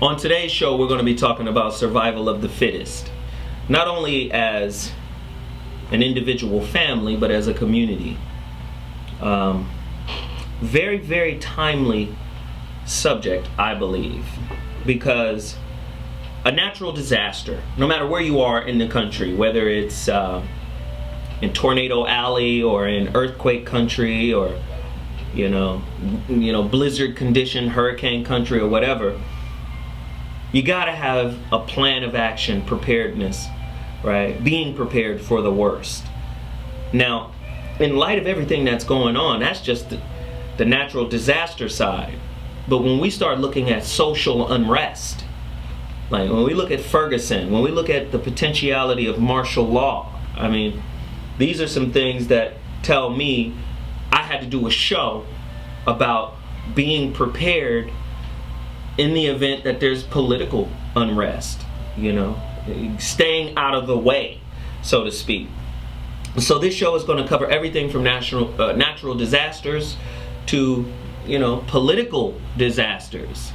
On today's show, we're going to be talking about survival of the fittest, not only as an individual family, but as a community. Very, very timely subject, I believe, because a natural disaster, no matter where you are in the country, whether it's in Tornado Alley or in earthquake country or blizzard condition, hurricane country or whatever, you got to have a plan of action, preparedness, right? Being prepared for the worst. Now, in light of everything that's going on, that's just the natural disaster side. But when we start looking at social unrest, like when we look at Ferguson, when we look at the potentiality of martial law, I mean, these are some things that tell me I had to do a show about being prepared in the event that there's political unrest, staying out of the way, so to speak. So this show is going to cover everything from natural disasters to, political disasters.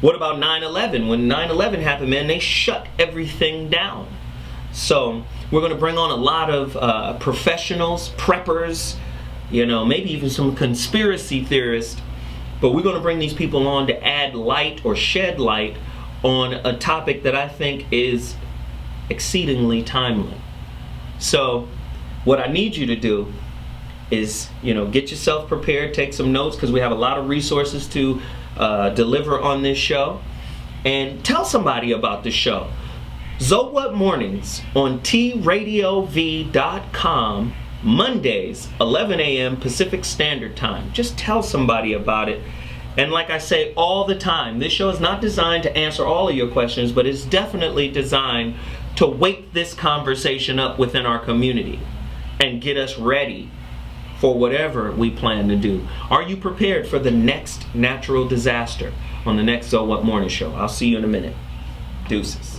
What about 9/11? When 9/11 happened, man, they shut everything down. So we're going to bring on a lot of professionals, preppers, maybe even some conspiracy theorists. But we're going to bring these people on to add light or shed light on a topic that I think is exceedingly timely. So what I need you to do is, get yourself prepared, take some notes, because we have a lot of resources to deliver on this show. And tell somebody about the show. So What Mornings on tradiov.com, Mondays, 11 a.m. Pacific Standard Time. Just tell somebody about it. And like I say all the time, this show is not designed to answer all of your questions, but it's definitely designed to wake this conversation up within our community and get us ready for whatever we plan to do. Are you prepared for the next natural disaster on the next So What Morning Show? I'll see you in a minute. Deuces.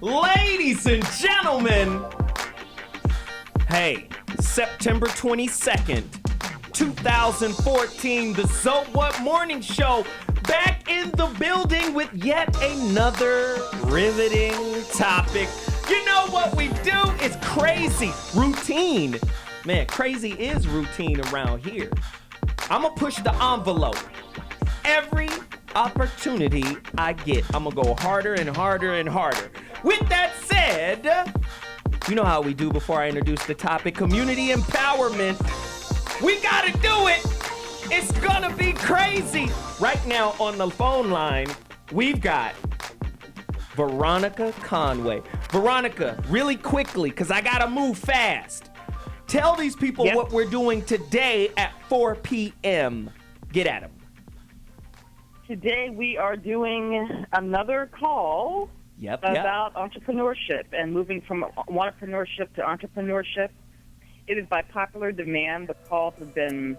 Ladies and gentlemen, hey, September 22nd, 2014, the So What Morning Show, back in the building with yet another riveting topic. You know what we do? It's crazy. Routine. Man, crazy is routine around here. I'm gonna push the envelope. Every opportunity I get, I'm gonna go harder and harder and harder. With that said, you know how we do before I introduce the topic, community empowerment. We gotta do it. It's gonna be crazy. Right now on the phone line, we've got Veronica Conway. Veronica, really quickly, because I gotta move fast. Tell these people what we're doing today at 4 p.m. Get at them. Today we are doing another call about entrepreneurship and moving from entrepreneurship to entrepreneurship. It is by popular demand. The calls have been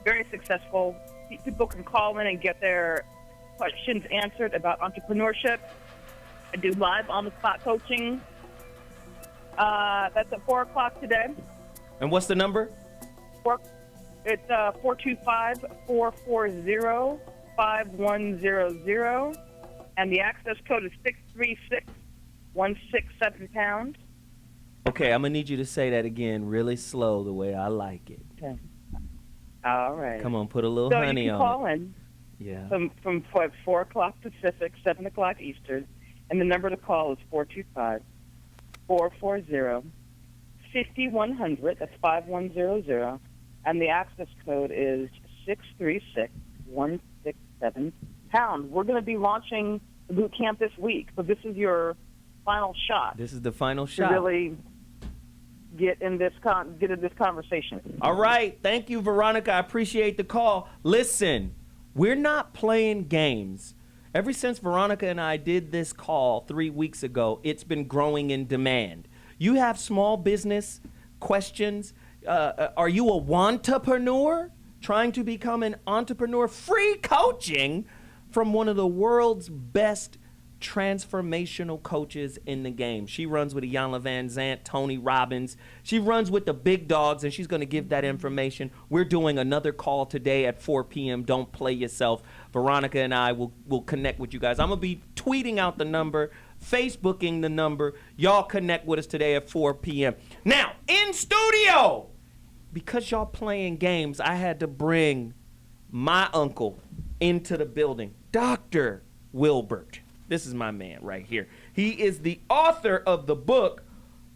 very successful. People can call in and get their questions answered about entrepreneurship. I do live on-the-spot coaching. That's at 4 o'clock today. And what's the number? It's 425-440-5100. And the access code is 636-167 £. Okay, I'm going to need you to say that again really slow the way I like it. Okay. All right. Come on, put a little honey on it. So you can call in from 4 o'clock Pacific, 7 o'clock Eastern, and the number to call is 425-440-5100. That's 5100. And the access code is 636-167 £. We're going to be launching the boot camp this week. So this is your final shot. This is the final shot. To really get in this conversation. All right. Thank you, Veronica. I appreciate the call. Listen, we're not playing games. Ever since Veronica and I did this call 3 weeks ago, it's been growing in demand. You have small business questions. Are you a wantapreneur trying to become an entrepreneur? Free coaching from one of the world's best transformational coaches in the game. She runs with Iyanla Van Zant, Tony Robbins. She runs with the big dogs, and she's going to give that information. We're doing another call today at 4 p.m. Don't play yourself. Veronica and I will connect with you guys. I'm going to be tweeting out the number, Facebooking the number. Y'all connect with us today at 4 p.m. Now, in studio, because y'all playing games, I had to bring my uncle into the building, Dr. Wilbert. This is my man right here. He is the author of the book,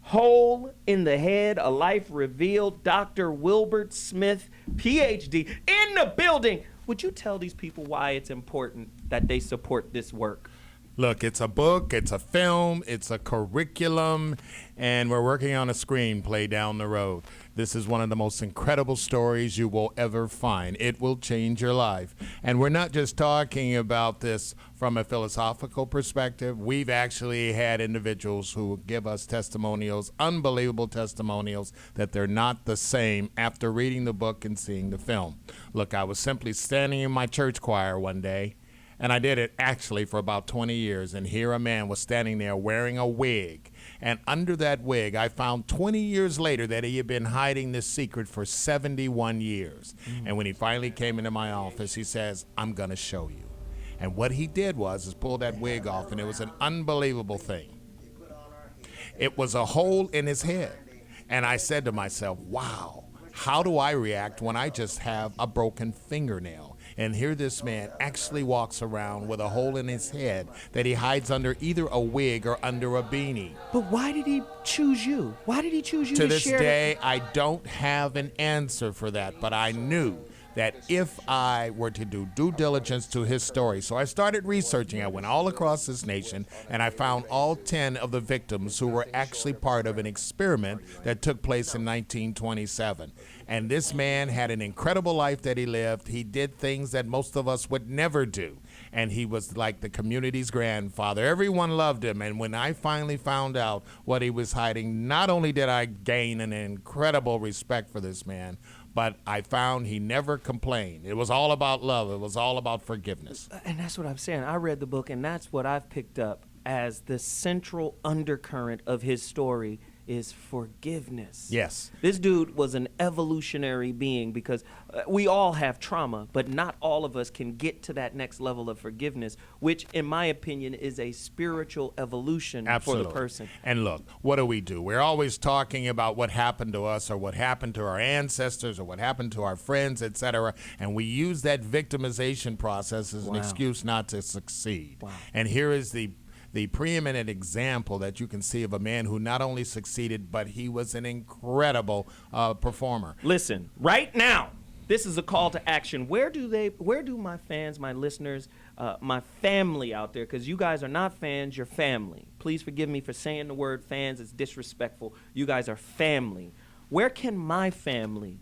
Hole in the Head, A Life Revealed. Dr. Wilbert Smith, PhD, in the building. Would you tell these people why it's important that they support this work? Look, it's a book, it's a film, it's a curriculum, and we're working on a screenplay down the road. This is one of the most incredible stories you will ever find. It will change your life. And we're not just talking about this from a philosophical perspective. We've actually had individuals who give us testimonials, unbelievable testimonials, that they're not the same after reading the book and seeing the film. Look, I was simply standing in my church choir one day, and I did it actually for about 20 years. And here a man was standing there wearing a wig. And under that wig, I found 20 years later that he had been hiding this secret for 71 years. And when he finally came into my office, he says, I'm going to show you. And what he did was pull that wig off, and it was an unbelievable thing. It was a hole in his head. And I said to myself, wow, how do I react when I just have a broken fingernail? And here this man actually walks around with a hole in his head that he hides under either a wig or under a beanie. But why did he choose you? Why did he choose you to this share? Day, I don't have an answer for that, but I knew that if I were to do due diligence to his story. So I started researching. I went all across this nation, and I found all 10 of the victims who were actually part of an experiment that took place in 1927. And this man had an incredible life that he lived. He did things that most of us would never do. And he was like the community's grandfather. Everyone loved him. And when I finally found out what he was hiding, not only did I gain an incredible respect for this man, but I found he never complained. It was all about love. It was all about forgiveness. And that's what I'm saying. I read the book, and that's what I've picked up as the central undercurrent of his story is forgiveness. Yes. This dude was an evolutionary being because we all have trauma, but not all of us can get to that next level of forgiveness, which in my opinion is a spiritual evolution Absolutely. for the person. And look, what do? We're always talking about what happened to us or what happened to our ancestors or what happened to our friends, etc. And we use that victimization process as an excuse not to succeed. Wow. And here is the preeminent example that you can see of a man who not only succeeded, but he was an incredible performer. Listen, right now, this is a call to action. Where do my fans, my listeners, my family out there, because you guys are not fans, you're family. Please forgive me for saying the word fans. It's disrespectful. You guys are family. Where can my family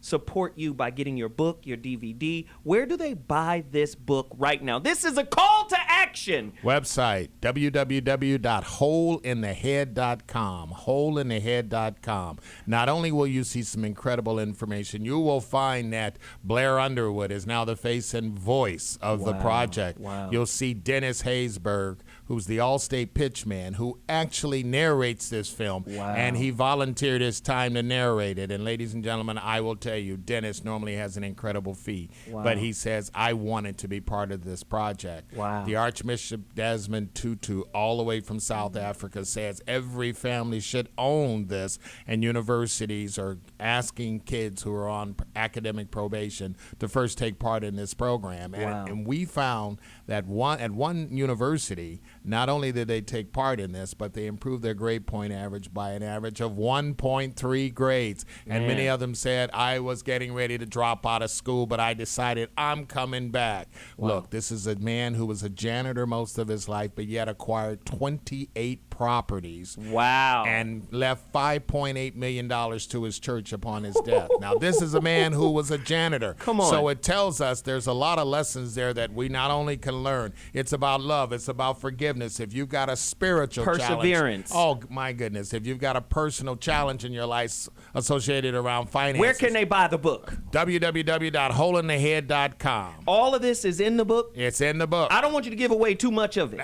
support you by getting your book, your DVD? Where do they buy this book right now? This is a call to action. Website, www.holeinthehead.com, holeinthehead.com. Not only will you see some incredible information, you will find that Blair Underwood is now the face and voice of the project. Wow. You'll see Dennis Haysbert, who's the All-State pitchman, who actually narrates this film. Wow. And he volunteered his time to narrate it. And ladies and gentlemen, I will tell you, Dennis normally has an incredible fee. Wow. But he says, I wanted to be part of this project. Wow. The Archbishop Desmond Tutu, all the way from South Africa, says every family should own this. And universities are asking kids who are on academic probation to first take part in this program. Wow. And we found that at one university, not only did they take part in this, but they improved their grade point average by an average of 1.3 grades. And many of them said, I was getting ready to drop out of school, but I decided I'm coming back. Wow. Look, this is a man who was a janitor most of his life, but yet acquired 28 properties. Wow. And left $5.8 million to his church upon his death. Now, this is a man who was a janitor. Come on. So it tells us there's a lot of lessons there that we not only can learn. It's about love. It's about forgiveness. If you've got a spiritual perseverance. challenge. Oh, my goodness. If you've got a personal challenge in your life associated around finances. Where can they buy the book? www.holeinthehead.com. All of this is in the book? It's in the book. I don't want you to give away too much of it.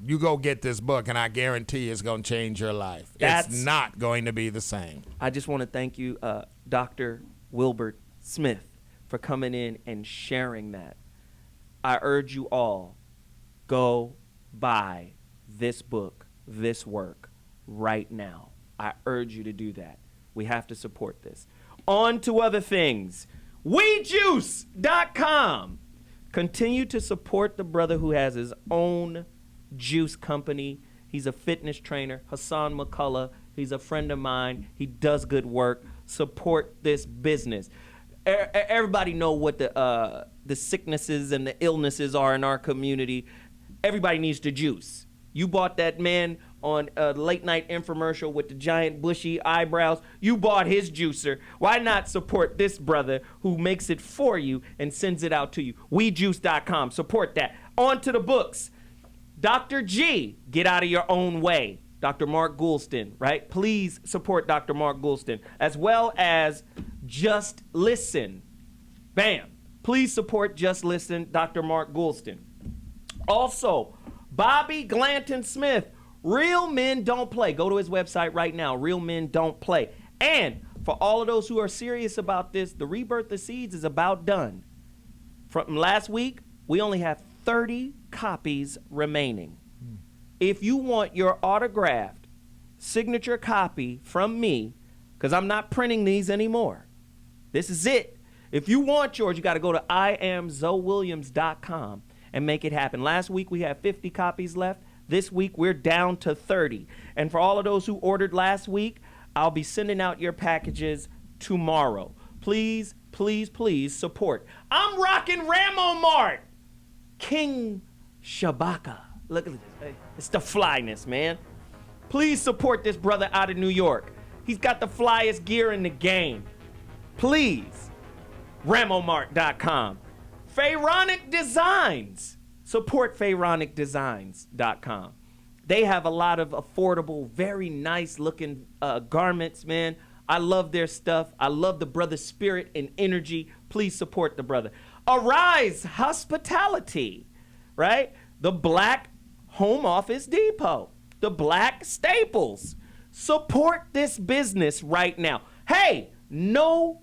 You go get this book, and I guarantee it's going to change your life. It's not going to be the same. I just want to thank you, Dr. Wilbert Smith, for coming in and sharing that. I urge you all, go buy this book, this work, right now. I urge you to do that. We have to support this. On to other things. WeJuice.com. Continue to support the brother who has his own juice company. He's a fitness trainer, Hassan McCullough. He's a friend of mine. He does good work. Support this business. Everybody know what the sicknesses and the illnesses are in our community. Everybody needs to juice. You bought that man on a late night infomercial with the giant bushy eyebrows. You bought his juicer. Why not support this brother who makes it for you and sends it out to you? WeJuice.com. Support that. On to the books. Dr. G, get out of your own way. Dr. Mark Goulston, right? Please support Dr. Mark Goulston, as well as Just Listen. Bam. Please support Just Listen, Dr. Mark Goulston. Also, Bobby Glanton Smith, Real Men Don't Play. Go to his website right now, Real Men Don't Play. And for all of those who are serious about this, the Rebirth of Seeds is about done. From last week, we only have 30 copies remaining. If you want your autographed signature copy from me, because I'm not printing these anymore, this is it. If you want yours, you got to go to IamZoeWilliams.com and make it happen. Last week we had 50 copies left. This week we're down to 30. And for all of those who ordered last week, I'll be sending out your packages tomorrow. Please, please, please support. I'm rocking Ramo Mart. King Shabaka. Look at this. It's the flyness, man. Please support this brother out of New York. He's got the flyest gear in the game. Please. RamoMart.com. Pharaonic Designs. Support PharaonicDesigns.com. They have a lot of affordable, very nice looking garments, man. I love their stuff. I love the brother's spirit and energy. Please support the brother. Arise Hospitality, right? The Black Home Office Depot. The Black Staples. Support this business right now. Hey, no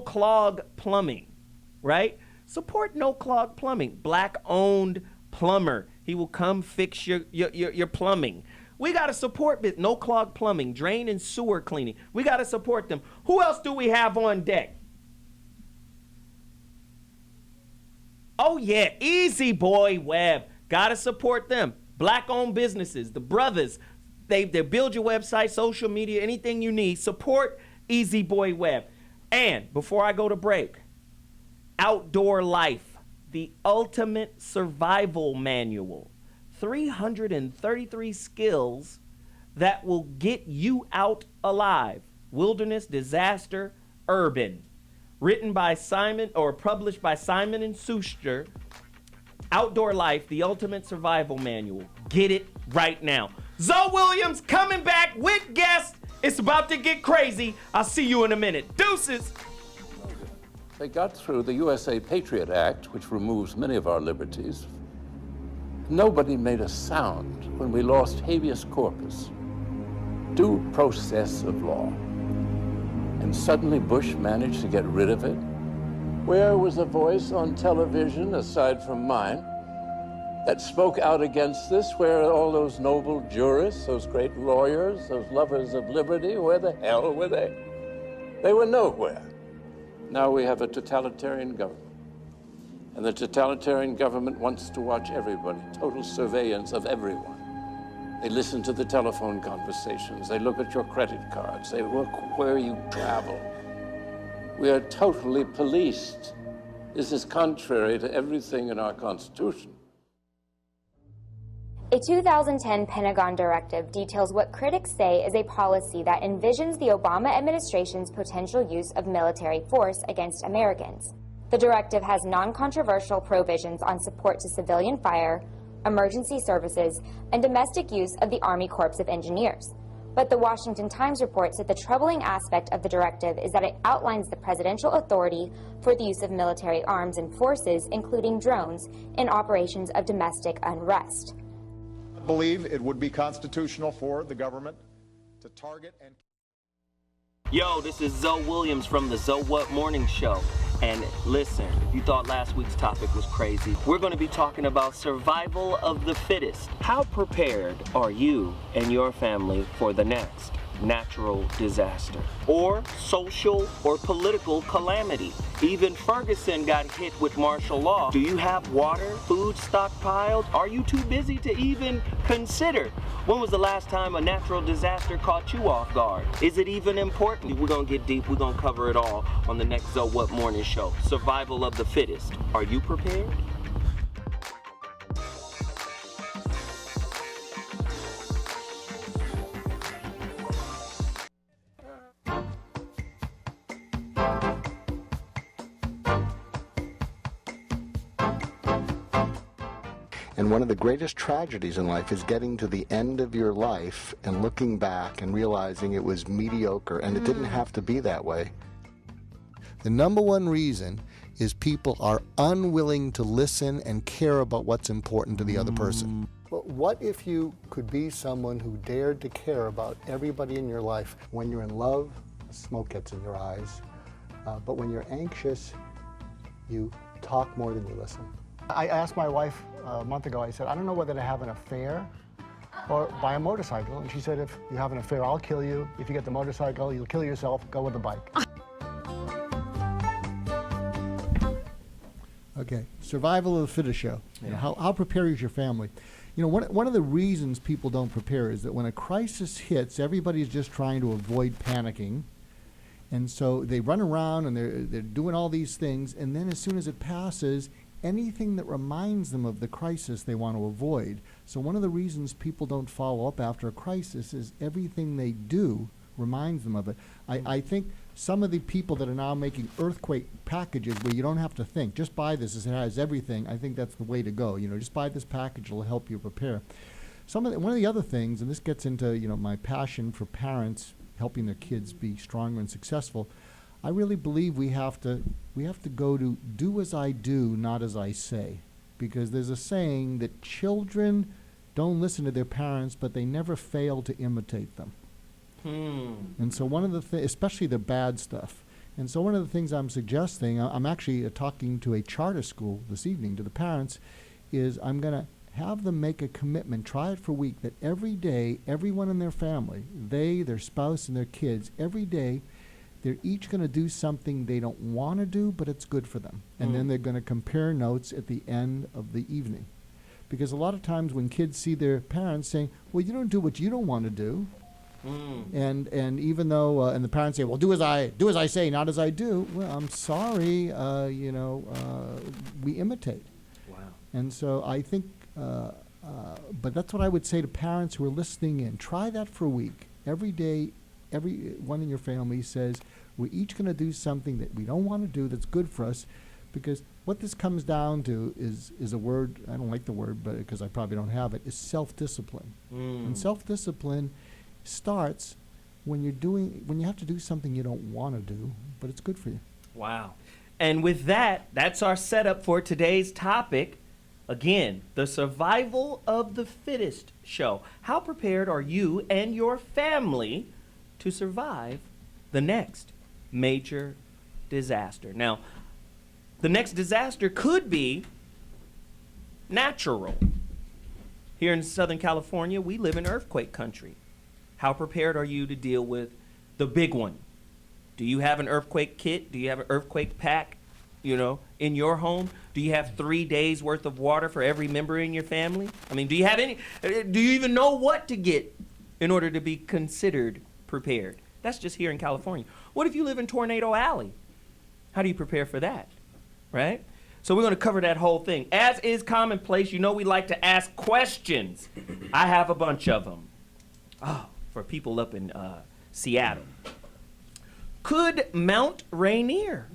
clog plumbing, right? Support No Clog Plumbing. Black owned plumber. He will come fix your plumbing. We got to support No Clog Plumbing, drain and sewer cleaning. We got to support them. Who else do we have on deck? Oh yeah, Easy Boy Web. Got to support them. Black owned businesses, the brothers, they build your website, social media, anything you need. Support Easy Boy Web. And before I go to break, Outdoor Life, the ultimate survival manual. 333 skills that will get you out alive. Wilderness, disaster, urban. Written by Simon, or published by Simon & Schuster. Outdoor Life, the ultimate survival manual. Get it right now. Zoe Williams coming back with guests. It's about to get crazy. I'll see you in a minute. Deuces. They got through the USA Patriot Act, which removes many of our liberties. Nobody made a sound when we lost habeas corpus, due process of law. And suddenly Bush managed to get rid of it. Where was a voice on television, aside from mine, that spoke out against this? Where are all those noble jurists, those great lawyers, those lovers of liberty? Where the hell were they? They were nowhere. Now we have a totalitarian government. And the totalitarian government wants to watch everybody, total surveillance of everyone. They listen to the telephone conversations. They look at your credit cards. They look where you travel. We are totally policed. This is contrary to everything in our Constitution. A 2010 Pentagon directive details what critics say is a policy that envisions the Obama administration's potential use of military force against Americans. The directive has non-controversial provisions on support to civilian fire, emergency services, and domestic use of the Army Corps of Engineers. But the Washington Times reports that the troubling aspect of the directive is that it outlines the presidential authority for the use of military arms and forces, including drones, in operations of domestic unrest. I believe it would be constitutional for the government to target and... Yo, this is Zoe Williams from the Zoe What Morning Show. And listen, you thought last week's topic was crazy. We're going to be talking about survival of the fittest. How prepared are you and your family for the next natural disaster or social or political calamity? Even Ferguson got hit with martial law. Do you have water, food stockpiled? Are you too busy to even consider? When was the last time a natural disaster caught you off guard? Is it even important? We're gonna get deep. We're gonna cover it all on the next Zoe What Morning Show. Survival of the fittest. Are you prepared? And one of the greatest tragedies in life is getting to the end of your life and looking back and realizing it was mediocre and it didn't have to be that way. The number one reason is people are unwilling to listen and care about what's important to the other person. But what if you could be someone who dared to care about everybody in your life? When you're in love, smoke gets in your eyes. But when you're anxious, you talk more than you listen. I asked my wife a month ago, I said, I don't know whether to have an affair or buy a motorcycle. And she said, if you have an affair, I'll kill you. If you get the motorcycle, you'll kill yourself. Go with the bike. Okay, survival of the fittest show. Yeah. You know, how prepared is your family? You know, one of the reasons people don't prepare is that when a crisis hits, everybody's just trying to avoid panicking. And so they run around and they're doing all these things, and then as soon as it passes, anything that reminds them of the crisis they want to avoid. So one of the reasons people don't follow up after a crisis is everything they do reminds them of it. I think some of the people that are now making earthquake packages where you don't have to think, just buy this, it has everything, I think that's the way to go. You know, just buy this package, it'll help you prepare. One of the other things, and this gets into, you know, my passion for parents helping their kids be stronger and successful, I really believe we have to go to do as I do, not as I say. Because there's a saying that children don't listen to their parents, but they never fail to imitate them. And so one of the things, especially the bad stuff, and so one of the things I'm suggesting, I'm actually talking to a charter school this evening to the parents, is I'm going to have them make a commitment, try it for a week, that every day, everyone in their family, they, their spouse, and their kids, every day, they're each going to do something they don't want to do, but it's good for them. And then they're going to compare notes at the end of the evening. Because a lot of times when kids see their parents saying, well, you don't do what you don't want to do, and even though, and the parents say, well, do as I say, not as I do, well, I'm sorry, we imitate. Wow. And so I think, but that's what I would say to parents who are listening in. Try that for a week. Every day, everyone in your family says, we're each going to do something that we don't want to do that's good for us, because what this comes down to is a word, I don't like the word, but because I probably don't have it, is self-discipline. And self-discipline starts when you have to do something you don't want to do, but it's good for you. Wow. And with that, that's our setup for today's topic. Again, the survival of the fittest show. How prepared are you and your family to survive the next major disaster? Now, the next disaster could be natural. Here in Southern California, we live in earthquake country. How prepared are you to deal with the big one? Do you have an earthquake kit? Do you have an earthquake pack, in your home? Do you have 3 days worth of water for every member in your family? I mean, do you even know what to get in order to be considered prepared? That's just here in California. What if you live in Tornado Alley? How do you prepare for that, right? So we're going to cover that whole thing. As is commonplace, you know we like to ask questions. I have a bunch of them. Oh, for people up in Seattle. Could Mount Rainier,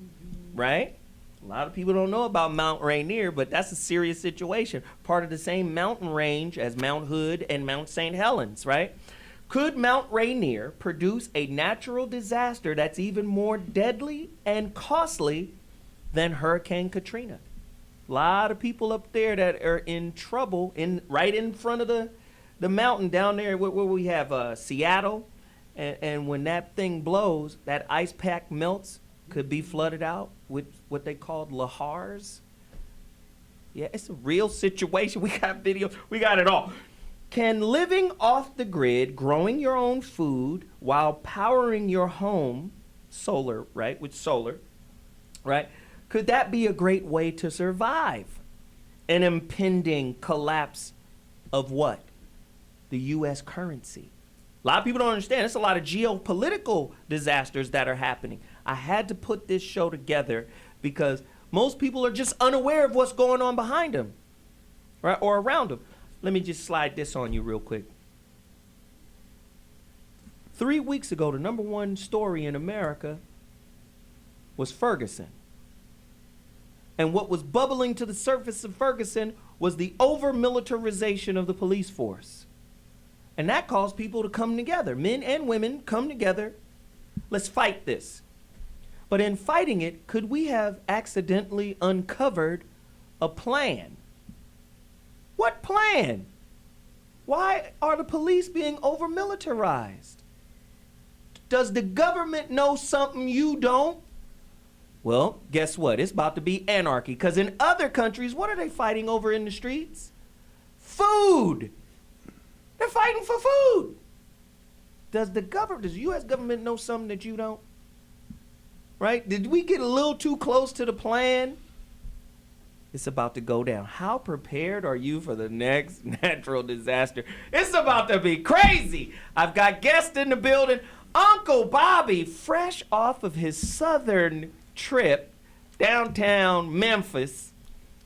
right? A lot of people don't know about Mount Rainier, but that's a serious situation. Part of the same mountain range as Mount Hood and Mount St. Helens, right? Could Mount Rainier produce a natural disaster that's even more deadly and costly than Hurricane Katrina? A lot of people up there that are in trouble right in front of the mountain down there where we have Seattle. And when that thing blows, that ice pack melts, could be flooded out with what they call lahars. Yeah, it's a real situation. We got videos. We got it all. Can living off the grid, growing your own food while powering your home, solar, right, with solar, right, could that be a great way to survive an impending collapse of what? The U.S. currency. A lot of people don't understand. There's a lot of geopolitical disasters that are happening. I had to put this show together because most people are just unaware of what's going on behind them, right, or around them. Let me just slide this on you real quick. 3 weeks ago, the number one story in America was Ferguson. And what was bubbling to the surface of Ferguson was the over-militarization of the police force. And that caused people to come together. Men and women come together. Let's fight this. But in fighting it, could we have accidentally uncovered a plan? What plan? Why are the police being over-militarized? Does the government know something you don't? Well, guess what? It's about to be anarchy. Because in other countries, what are they fighting over in the streets? Food. They're fighting for food. Does the U.S. government know something that you don't? Right? Did we get a little too close to the plan? It's about to go down. How prepared are you for the next natural disaster? It's about to be crazy. I've got guests in the building. Uncle Bobby, fresh off of his southern trip downtown Memphis.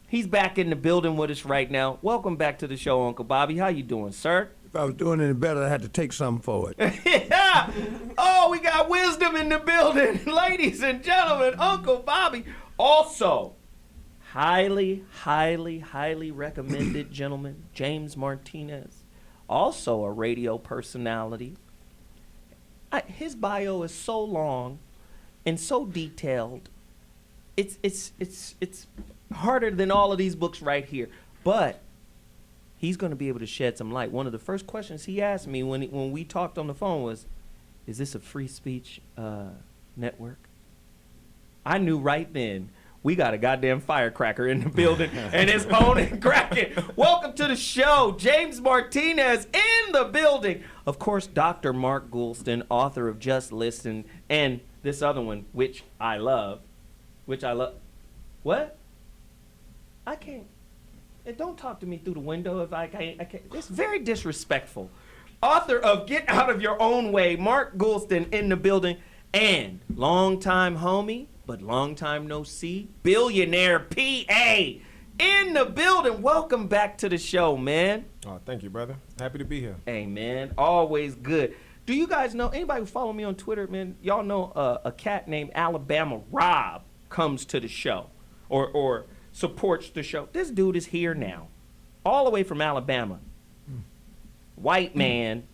He's back in the building with us right now. Welcome back to the show, Uncle Bobby. How you doing, sir? If I was doing any better, I had to take something for it. Yeah. Oh, we got wisdom in the building. Ladies and gentlemen, Uncle Bobby. Also, highly, highly, highly recommended gentleman, James Martinez. Also a radio personality. His bio is so long and so detailed. It's harder than all of these books right here. But he's going to be able to shed some light. One of the first questions he asked me when we talked on the phone was, is this a free speech network? I knew right then we got a goddamn firecracker in the building and it's on and cracking. Welcome to the show, James Martinez in the building. Of course, Dr. Mark Goulston, author of Just Listen, and this other one, which I love. What? I can't. Don't talk to me through the window if I can't. It's very disrespectful. Author of Get Out of Your Own Way, Mark Goulston in the building, and longtime homie, but long time no see, billionaire PA in the building. Welcome back to the show, man. Oh, thank you, brother. Happy to be here. Hey, man, always good. Do you guys know, anybody who follow me on Twitter, man, y'all know a cat named Alabama Rob comes to the show or supports the show. This dude is here now, all the way from Alabama. White man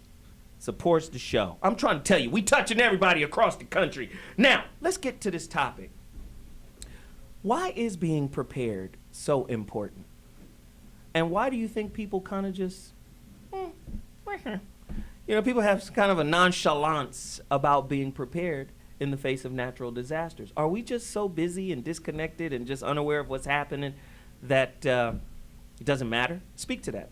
supports the show. I'm trying to tell you, we touching everybody across the country. Now, let's get to this topic. Why is being prepared so important? And why do you think people kind of just, people have kind of a nonchalance about being prepared in the face of natural disasters? Are we just so busy and disconnected and just unaware of what's happening that it doesn't matter? Speak to that.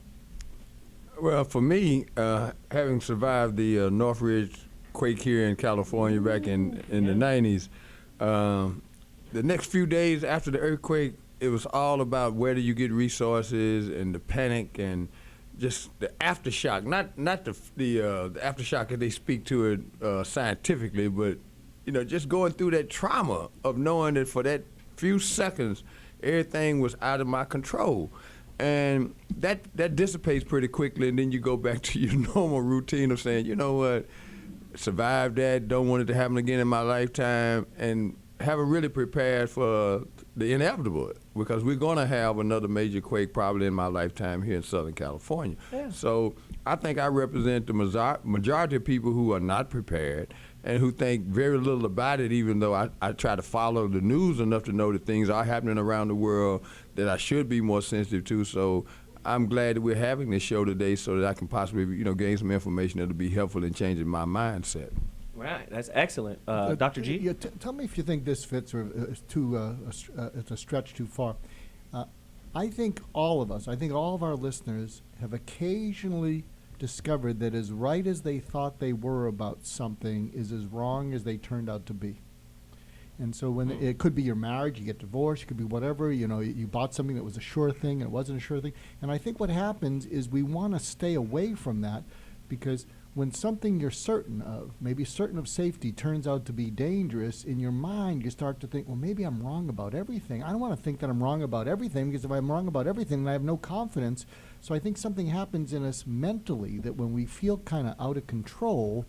Well, for me, having survived the Northridge quake here in California back in the 90s, the next few days after the earthquake, it was all about where do you get resources and the panic and just the aftershock. Not the aftershock that they speak to it scientifically, but just going through that trauma of knowing that for that few seconds, Everything was out of my control. And that dissipates pretty quickly, and then you go back to your normal routine of saying, you know what, survived that, don't want it to happen again in my lifetime, and haven't really prepared for the inevitable, because we're going to have another major quake probably in my lifetime here in Southern California. Yeah. So I think I represent the majority of people who are not prepared and who think very little about it, even though I try to follow the news enough to know that things are happening around the world that I should be more sensitive to. So I'm glad that we're having this show today so that I can possibly, gain some information that'll be helpful in changing my mindset. Right, that's excellent. Dr. G? Yeah, tell me if you think this fits or it's a stretch too far. I think all of our listeners have occasionally discovered that as right as they thought they were about something is as wrong as they turned out to be. And so when it could be your marriage, you get divorced, it could be whatever, you bought something that was a sure thing and it wasn't a sure thing. And I think what happens is we want to stay away from that, because when something you're certain of, maybe certain of safety, turns out to be dangerous, in your mind you start to think, well, maybe I'm wrong about everything. I don't want to think that I'm wrong about everything, because if I'm wrong about everything, then I have no confidence. So I think something happens in us mentally that when we feel kind of out of control,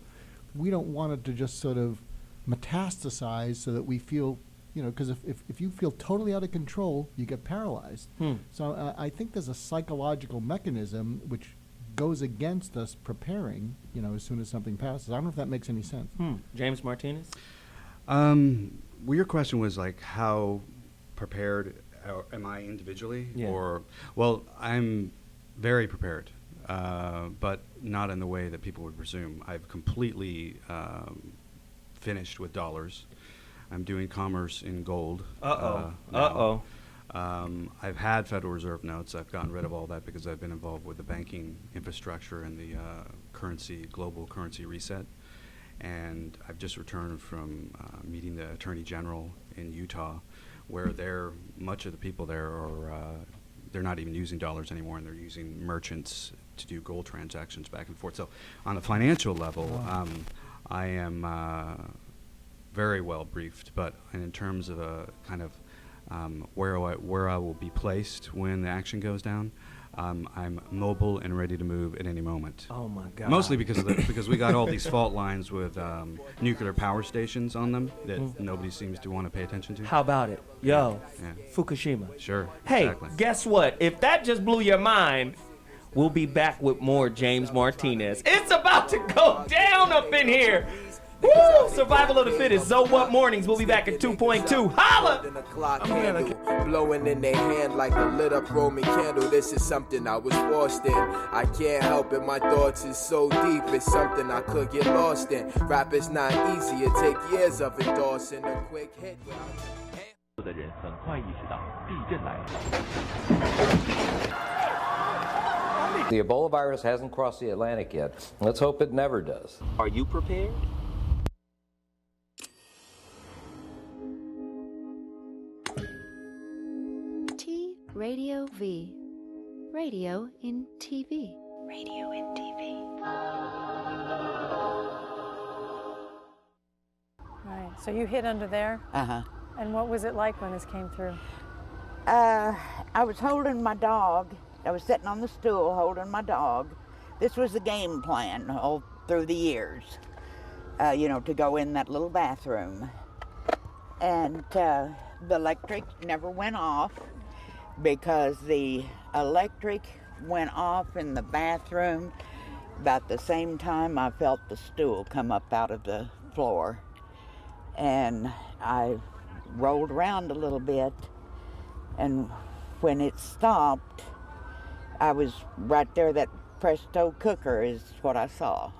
we don't want it to just sort of metastasize so that we feel, because if you feel totally out of control, you get paralyzed. So I think there's a psychological mechanism which goes against us preparing, as soon as something passes. I don't know if that makes any sense. James Martinez? Well, your question was like, how prepared am I individually? Yeah. Well, I'm very prepared, but not in the way that people would presume. I've completely finished with dollars. I'm doing commerce in gold. I've had Federal Reserve notes. I've gotten rid of all that because I've been involved with the banking infrastructure and the global currency reset. And I've just returned from meeting the Attorney General in Utah, where much of the people there are, they're not even using dollars anymore, and they're using merchants to do gold transactions back and forth. So on the financial level, I am very well briefed, but in terms of a kind of where I will be placed when the action goes down, I'm mobile and ready to move at any moment. Oh my God! Mostly because we got all these fault lines with nuclear power stations on them that nobody seems to want to pay attention to. How about it? Fukushima. Sure. Hey, exactly. Guess what? If that just blew your mind, we'll be back with more James Martinez. It's about to go down up in here. Woo! Survival of the fittest. So what mornings? We'll be back at 2.2. Holla! Blowing in their hand like a lit up Roman candle. This is something I was forced in. I can't help it, my thoughts is so deep. It's something I could get lost in. Rap is not easy, it take years of endorsing a quick hit. The人很快意识到地震来了。The Ebola virus hasn't crossed the Atlantic yet. Let's hope it never does. Are you prepared? Radio V. Radio in TV. Radio in TV. Right. So you hid under there? Uh-huh. And what was it like when this came through? I was holding my dog. I was sitting on the stool holding my dog. This was the game plan all through the years, to go in that little bathroom. And the electric never went off, because the electric went off in the bathroom about the same time I felt the stool come up out of the floor. And I rolled around a little bit, and when it stopped, I was right there. That presto cooker is what I saw.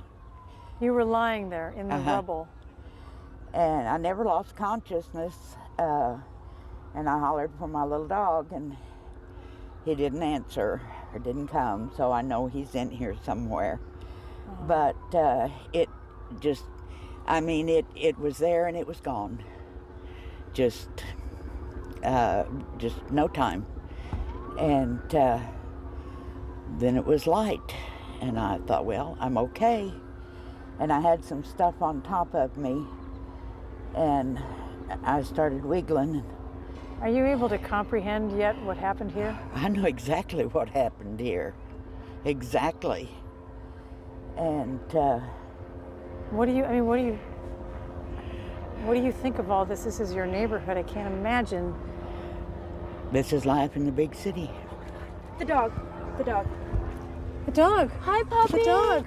You were lying there in the rubble. And I never lost consciousness. And I hollered for my little dog, and he didn't answer or didn't come, so I know he's in here somewhere. But it was there and it was gone. Just no time. And then it was light, and I thought, well, I'm okay. And I had some stuff on top of me, and I started wiggling. Are you able to comprehend yet what happened here? I know exactly what happened here. Exactly. And what do you think of all this? This is your neighborhood. I can't imagine. This is life in the big city. The dog. The dog. Hi, puppy. The dog.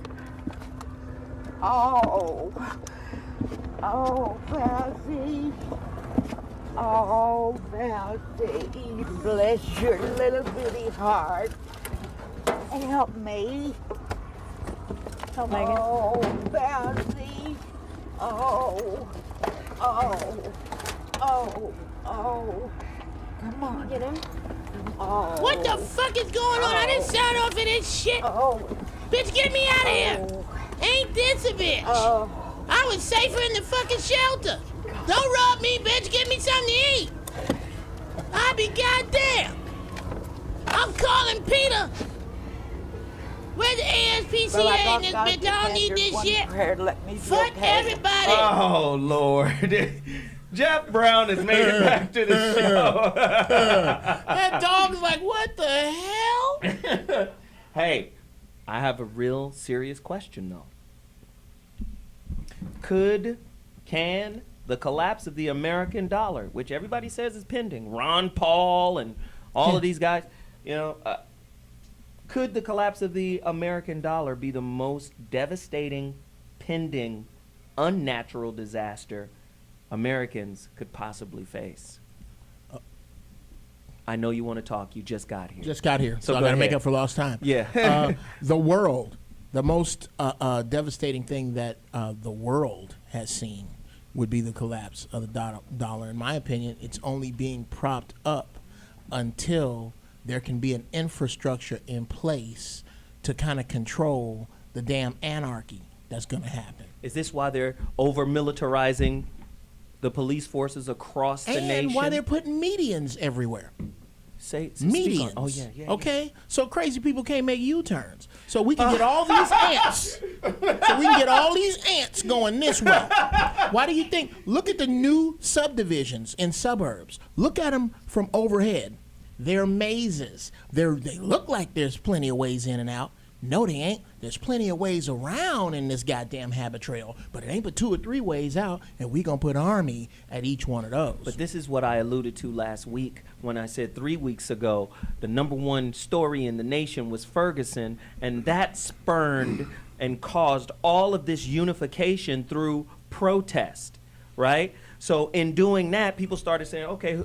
Oh, Bessie. Oh, Bessie. Bless your little bitty heart. Help me. Help Megan. Oh, Bessie. Oh. Come on. Get him. Oh. What the fuck is going on? I didn't sound off of this shit. Bitch, get me out of here. Ain't this a bitch? I was safer in the fucking shelter. Don't rob me, bitch. Give me something to eat. I be goddamn. I'm calling Peter. Where's the ASPCA in this bitch? I don't need this shit. Fuck everybody. Oh, Lord. Jeff Brown has made it back to the show. That dog's like, what the hell? Hey, I have a real serious question, though. Can the collapse of the American dollar, which everybody says is pending, Ron Paul and all of these guys, could the collapse of the American dollar be the most devastating, pending, unnatural disaster Americans could possibly face? I know you want to talk. You just got here. So I got to make up for lost time. Yeah. The world, the most devastating thing that the world has seen would be the collapse of the dollar. In my opinion, it's only being propped up until there can be an infrastructure in place to kind of control the damn anarchy that's going to happen. Is this why they're over-militarizing the police forces across the nation? And why they're putting medians everywhere. Medians. Oh, yeah. Okay? So crazy people can't make U-turns. So we can get all these ants. So we can get all these ants going this way. Why do you think? Look at the new subdivisions in suburbs. Look at them from overhead. They're mazes. They look like there's plenty of ways in and out. No, they ain't. There's plenty of ways around in this goddamn habit trail, but it ain't but 2 or 3 ways out, and we gonna put army at each one of those. But this is what I alluded to last week when I said 3 weeks ago the #1 story in the nation was Ferguson, and that spurned and caused all of this unification through protest, right? So in doing that, people started saying, okay,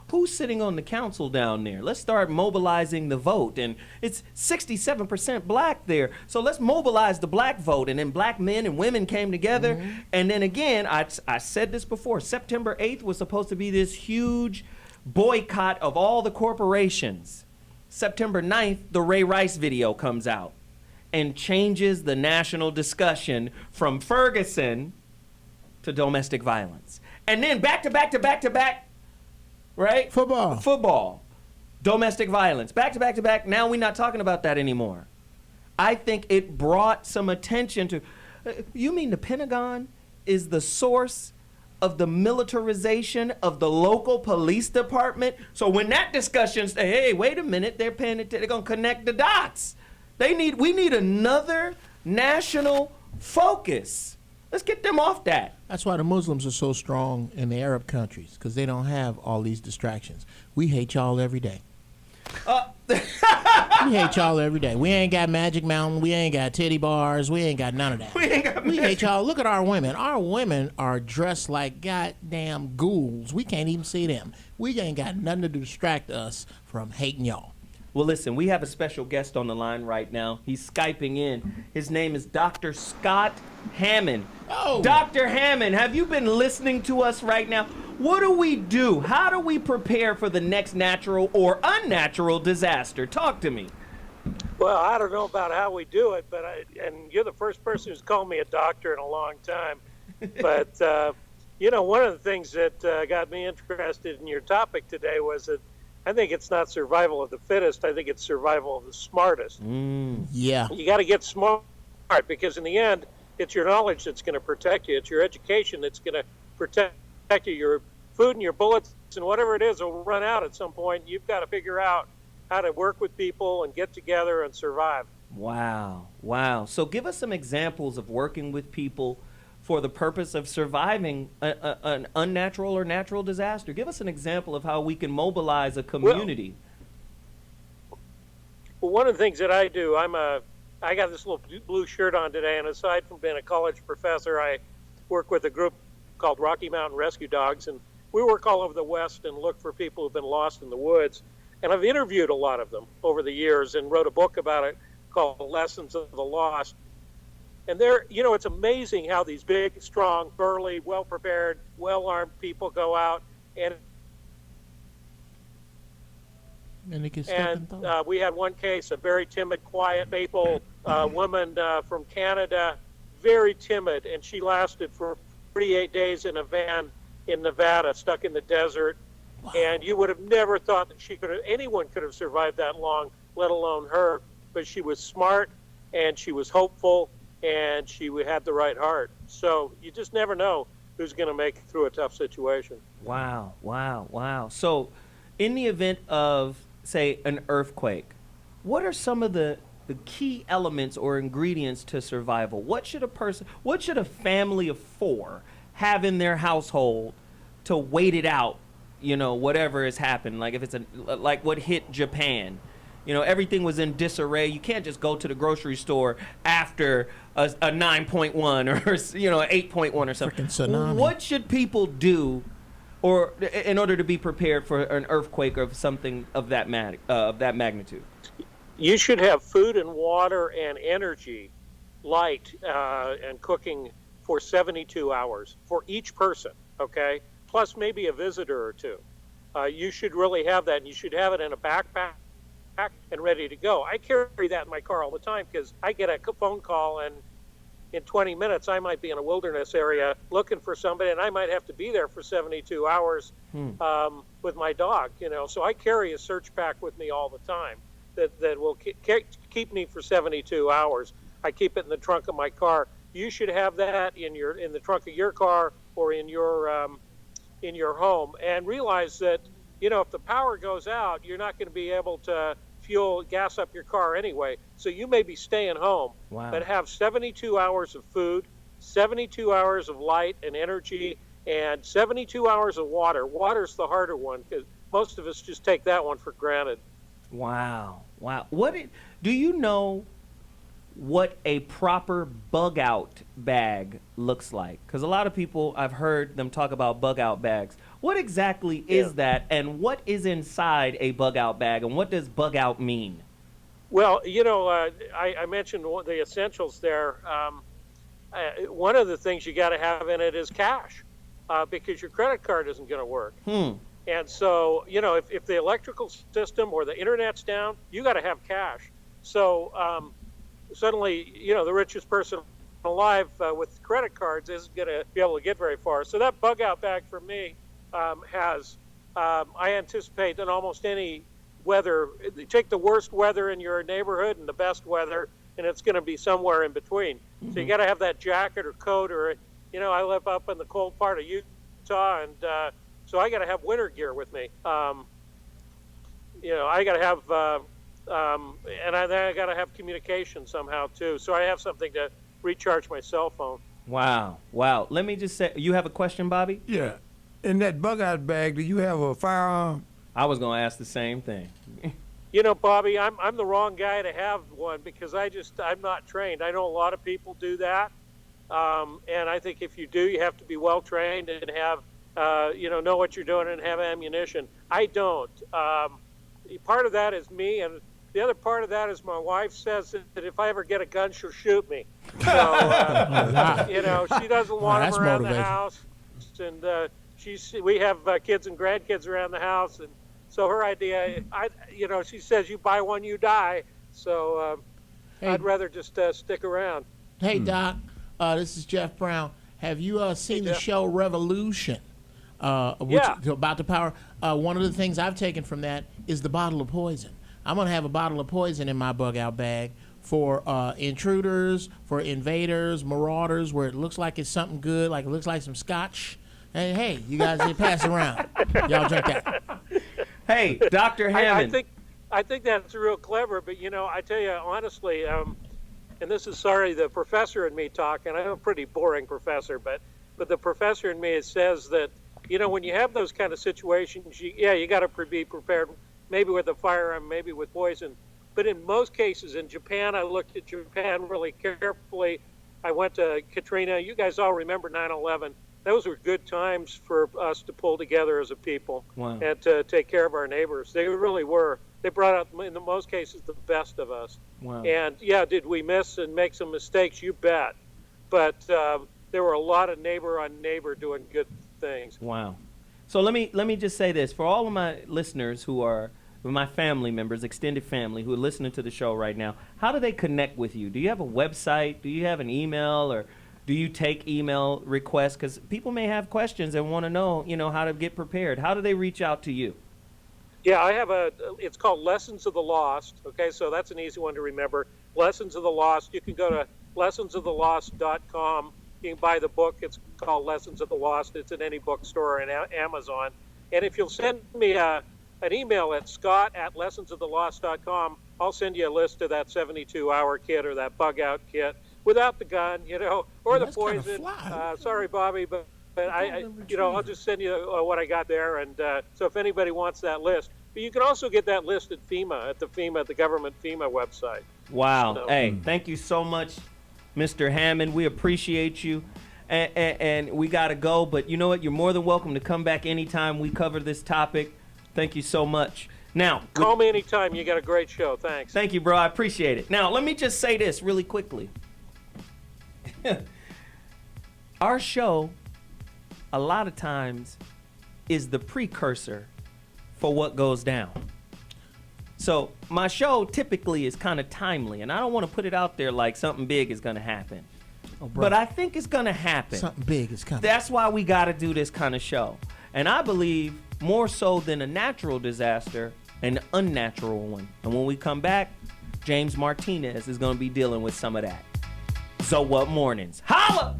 who's sitting on the council down there? Let's start mobilizing the vote. And it's 67% black there. So let's mobilize the black vote. And then black men and women came together. Mm-hmm. And then again, I said this before, September 8th was supposed to be this huge boycott of all the corporations. September 9th, the Ray Rice video comes out and changes the national discussion from Ferguson to domestic violence. And then back to back, right? Football. Domestic violence. Back to back. Now we're not talking about that anymore. I think it brought some attention to... you mean the Pentagon is the source of the militarization of the local police department? So when that discussion say, hey, wait a minute, they're going to connect the dots. We need another national focus. Let's get them off that. That's why the Muslims are so strong in the Arab countries, because they don't have all these distractions. We hate y'all every day. We hate y'all every day. We ain't got Magic Mountain. We ain't got titty bars. We ain't got none of that. We hate y'all. Look at our women. Our women are dressed like goddamn ghouls. We can't even see them. We ain't got nothing to distract us from hating y'all. Well, listen, we have a special guest on the line right now. He's Skyping in. His name is Dr. Scott Hammond. Oh. Dr. Hammond, have you been listening to us right now? What do we do? How do we prepare for the next natural or unnatural disaster? Talk to me. Well, I don't know about how we do it, but and you're the first person who's called me a doctor in a long time. But, one of the things that got me interested in your topic today was that I think it's not survival of the fittest. I think it's survival of the smartest. Yeah. You got to get smart because in the end, it's your knowledge that's going to protect you. It's your education that's going to protect you. Your food and your bullets and whatever it is will run out at some point. You've got to figure out how to work with people and get together and survive. Wow. Wow. So give us some examples of working with people for the purpose of surviving an unnatural or natural disaster. Give us an example of how we can mobilize a community. Well, one of the things that I do, I got this little blue shirt on today, and aside from being a college professor, I work with a group called Rocky Mountain Rescue Dogs, and we work all over the West and look for people who've been lost in the woods. And I've interviewed a lot of them over the years and wrote a book about it called Lessons of the Lost. And it's amazing how these big, strong, burly, well-prepared, well-armed people go out and we had one case, a very timid, quiet, faithful woman from Canada, very timid, and she lasted for 48 days in a van in Nevada, stuck in the desert. Wow. And you would have never thought that anyone could have survived that long, let alone her. But she was smart, and she was hopeful, and she had the right heart. So you just never know who's going to make it through a tough situation. Wow, wow, wow. So in the event of, say, an earthquake, what are some of the key elements or ingredients to survival? What should a family of 4 have in their household to wait it out, whatever has happened? Like if it's like what hit Japan, everything was in disarray. You can't just go to the grocery store after a 9.1 or, an 8.1 or something. Tsunami. What should people do or in order to be prepared for an earthquake or something of that magnitude? You should have food and water and energy, light and cooking for 72 hours for each person, okay? Plus maybe a visitor or two. You should really have that, and you should have it in a backpack and ready to go. I carry that in my car all the time because I get a phone call, and in 20 minutes I might be in a wilderness area looking for somebody, and I might have to be there for 72 hours with my dog, So I carry a search pack with me all the time that will keep me for 72 hours. I keep it in the trunk of my car. You should have that in the trunk of your car or in your home, and realize that if the power goes out, you're not going to be able to gas up your car anyway. So you may be staying home, but have 72 hours of food, 72 hours of light and energy, and 72 hours of water. Water's the harder one because most of us just take that one for granted. Wow. Do you know what a proper bug out bag looks like? Because a lot of people, I've heard them talk about bug out bags. What exactly is that, and what is inside a bug out bag, and what does bug out mean? Well, I mentioned the essentials there. One of the things you got to have in it is cash, because your credit card isn't going to work. And so, if the electrical system or the internet's down, you got to have cash. So suddenly, the richest person alive with credit cards isn't going to be able to get very far. So that bug out bag for me has, I anticipate that almost any weather, take the worst weather in your neighborhood and the best weather, and it's going to be somewhere in between. So you got to have that jacket or coat, or, I live up in the cold part of Utah, and so I got to have winter gear with me. I got to have, and I got to have communication somehow too. So I have something to recharge my cell phone. Wow. Let me just say, you have a question, Bobby? Yeah. In that bug out bag, do you have a firearm? I was going to ask the same thing. Bobby, I'm the wrong guy to have one because I'm not trained. I know a lot of people do that. And I think if you do, you have to be well trained and have, know what you're doing and have ammunition. I don't. Part of that is me, and the other part of that is my wife says that if I ever get a gun, she'll shoot me. So, she doesn't want them around the house. And we have kids and grandkids around the house, and so her idea, she says you buy one, you die. So I'd rather just stick around. Hey, Doc, this is Jeff Brown. Have you seen the show Revolution? About the power. One of the things I've taken from that is the bottle of poison. I'm going to have a bottle of poison in my bug out bag for intruders, for invaders, marauders, where it looks like it's something good, like it looks like some scotch, Hey, you guys need to pass around. Y'all drink that. Hey, Dr. Hammond. I think that's real clever, but I tell you honestly, and this is sorry the professor and me talking. I'm a pretty boring professor, but the professor in me says that when you have those kind of situations, you got to be prepared, maybe with a firearm, maybe with poison. But in most cases, in Japan, I looked at Japan really carefully. I went to Katrina. You guys all remember 9/11. Those were good times for us to pull together as a people and to take care of our neighbors. They really were. They brought out, in most cases, the best of us. Wow. And did we miss and make some mistakes? You bet. But there were a lot of neighbor on neighbor doing good things. Wow. So let me just say this for all of my listeners who are my family members, extended family who are listening to the show right now. How do they connect with you? Do you have a website? Do you have an email, or do you take email requests? Because people may have questions and want to know, how to get prepared. How do they reach out to you? Yeah, I have it's called Lessons of the Lost. Okay, so that's an easy one to remember. Lessons of the Lost. You can go to lessonsofthelost.com. You can buy the book. It's called Lessons of the Lost. It's in any bookstore and Amazon. And if you'll send me an email at scott@lessonsofthelost.com, I'll send you a list of that 72-hour kit or that bug-out kit without the gun, or the poison. Sorry, Bobby, but I'll just send you what I got there. And so if anybody wants that list, but you can also get that list at FEMA, the government FEMA website. Wow. So, hey, thank you so much, Mr. Hammond. We appreciate you. And we got to go, but you know what? You're more than welcome to come back anytime we cover this topic. Thank you so much. Now, call me anytime. You got a great show. Thanks. Thank you, bro. I appreciate it. Now, let me just say this really quickly. Our show, a lot of times, is the precursor for what goes down. So my show typically is kind of timely, and I don't want to put it out there like something big is going to happen. Oh, bro. But I think it's going to happen. Something big is coming. That's why we got to do this kind of show. And I believe more so than a natural disaster, an unnatural one. And when we come back, James Martinez is going to be dealing with some of that. So what mornings? Holla!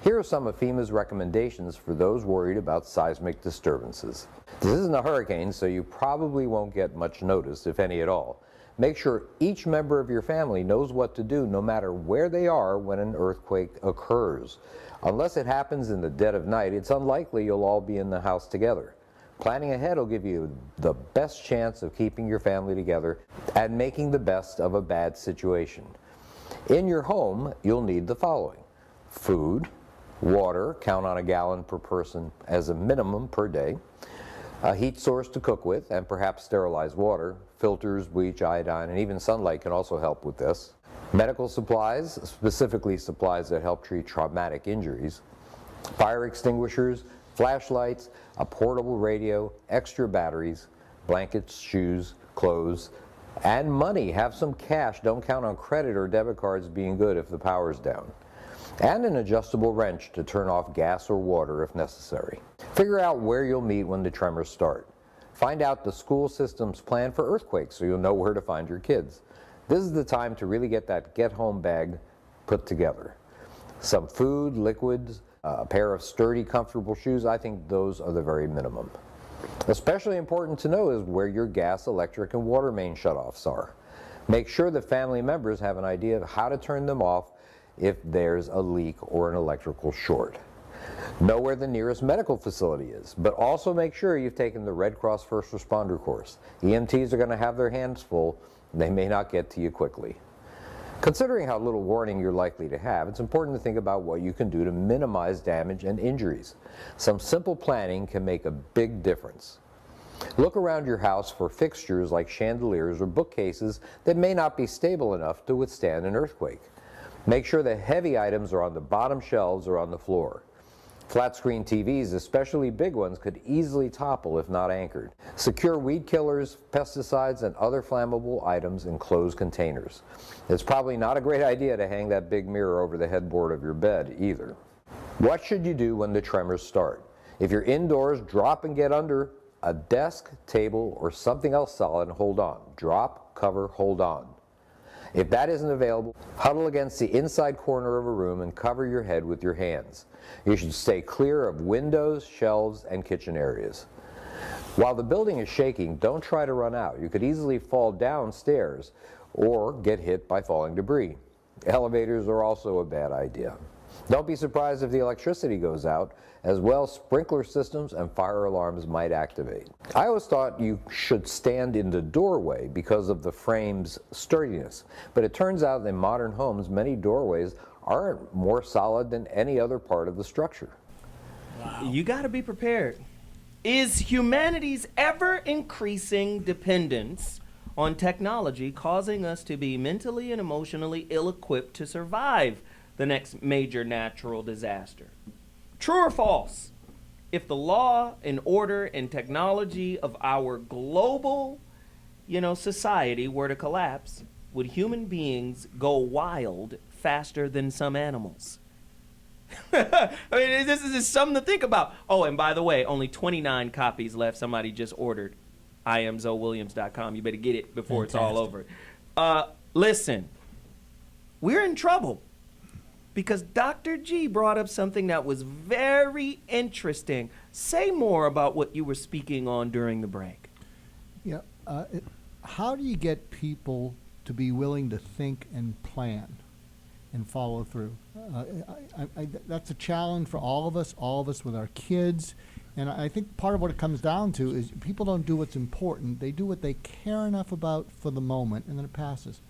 Here are some of FEMA's recommendations for those worried about seismic disturbances. This isn't a hurricane, so you probably won't get much notice, if any at all. Make sure each member of your family knows what to do no matter where they are when an earthquake occurs. Unless it happens in the dead of night, it's unlikely you'll all be in the house together. Planning ahead will give you the best chance of keeping your family together and making the best of a bad situation. In your home, you'll need the following: food, water, count on a gallon per person as a minimum per day, a heat source to cook with, and perhaps sterilized water, filters, bleach, iodine, and even sunlight can also help with this. Medical supplies, specifically supplies that help treat traumatic injuries, fire extinguishers, flashlights, a portable radio, extra batteries, blankets, shoes, clothes, and money. Have some cash. Don't count on credit or debit cards being good if the power's down. And an adjustable wrench to turn off gas or water if necessary. Figure out where you'll meet when the tremors start. Find out the school system's plan for earthquakes so you'll know where to find your kids. This is the time to really get that get-home bag put together. Some food, liquids, a pair of sturdy, comfortable shoes. I think those are the very minimum. Especially important to know is where your gas, electric, and water main shutoffs are. Make sure that family members have an idea of how to turn them off if there's a leak or an electrical short. Know where the nearest medical facility is, but also make sure you've taken the Red Cross First Responder course. EMTs are going to have their hands full, and they may not get to you quickly. Considering how little warning you're likely to have, it's important to think about what you can do to minimize damage and injuries. Some simple planning can make a big difference. Look around your house for fixtures like chandeliers or bookcases that may not be stable enough to withstand an earthquake. Make sure the heavy items are on the bottom shelves or on the floor. Flat screen TVs, especially big ones, could easily topple if not anchored. Secure weed killers, pesticides, and other flammable items in closed containers. It's probably not a great idea to hang that big mirror over the headboard of your bed either. What should you do when the tremors start? If you're indoors, drop and get under a desk, table, or something else solid and hold on. Drop, cover, hold on. If that isn't available, huddle against the inside corner of a room and cover your head with your hands. You should stay clear of windows, shelves, and kitchen areas. While the building is shaking, don't try to run out. You could easily fall downstairs or get hit by falling debris. Elevators are also a bad idea. Don't be surprised if the electricity goes out. As well, sprinkler systems and fire alarms might activate. I always thought you should stand in the doorway because of the frame's sturdiness, but it turns out in modern homes, many doorways aren't more solid than any other part of the structure. Wow. You got to be prepared. Is humanity's ever-increasing dependence on technology causing us to be mentally and emotionally ill-equipped to survive the next major natural disaster? True or false? If the law and order and technology of our global, society were to collapse, would human beings go wild faster than some animals? I mean, this is just something to think about. Oh, and by the way, only 29 copies left. Somebody just ordered. IamZoeWilliams.com. You better get it before It's all over. Listen, we're in trouble. Because Dr. G brought up something that was very interesting. Say more about what you were speaking on during the break. Yeah. How do you get people to be willing to think and plan and follow through? That's a challenge for all of us with our kids. And I think part of what it comes down to is people don't do what's important. They do what they care enough about for the moment, and then it passes.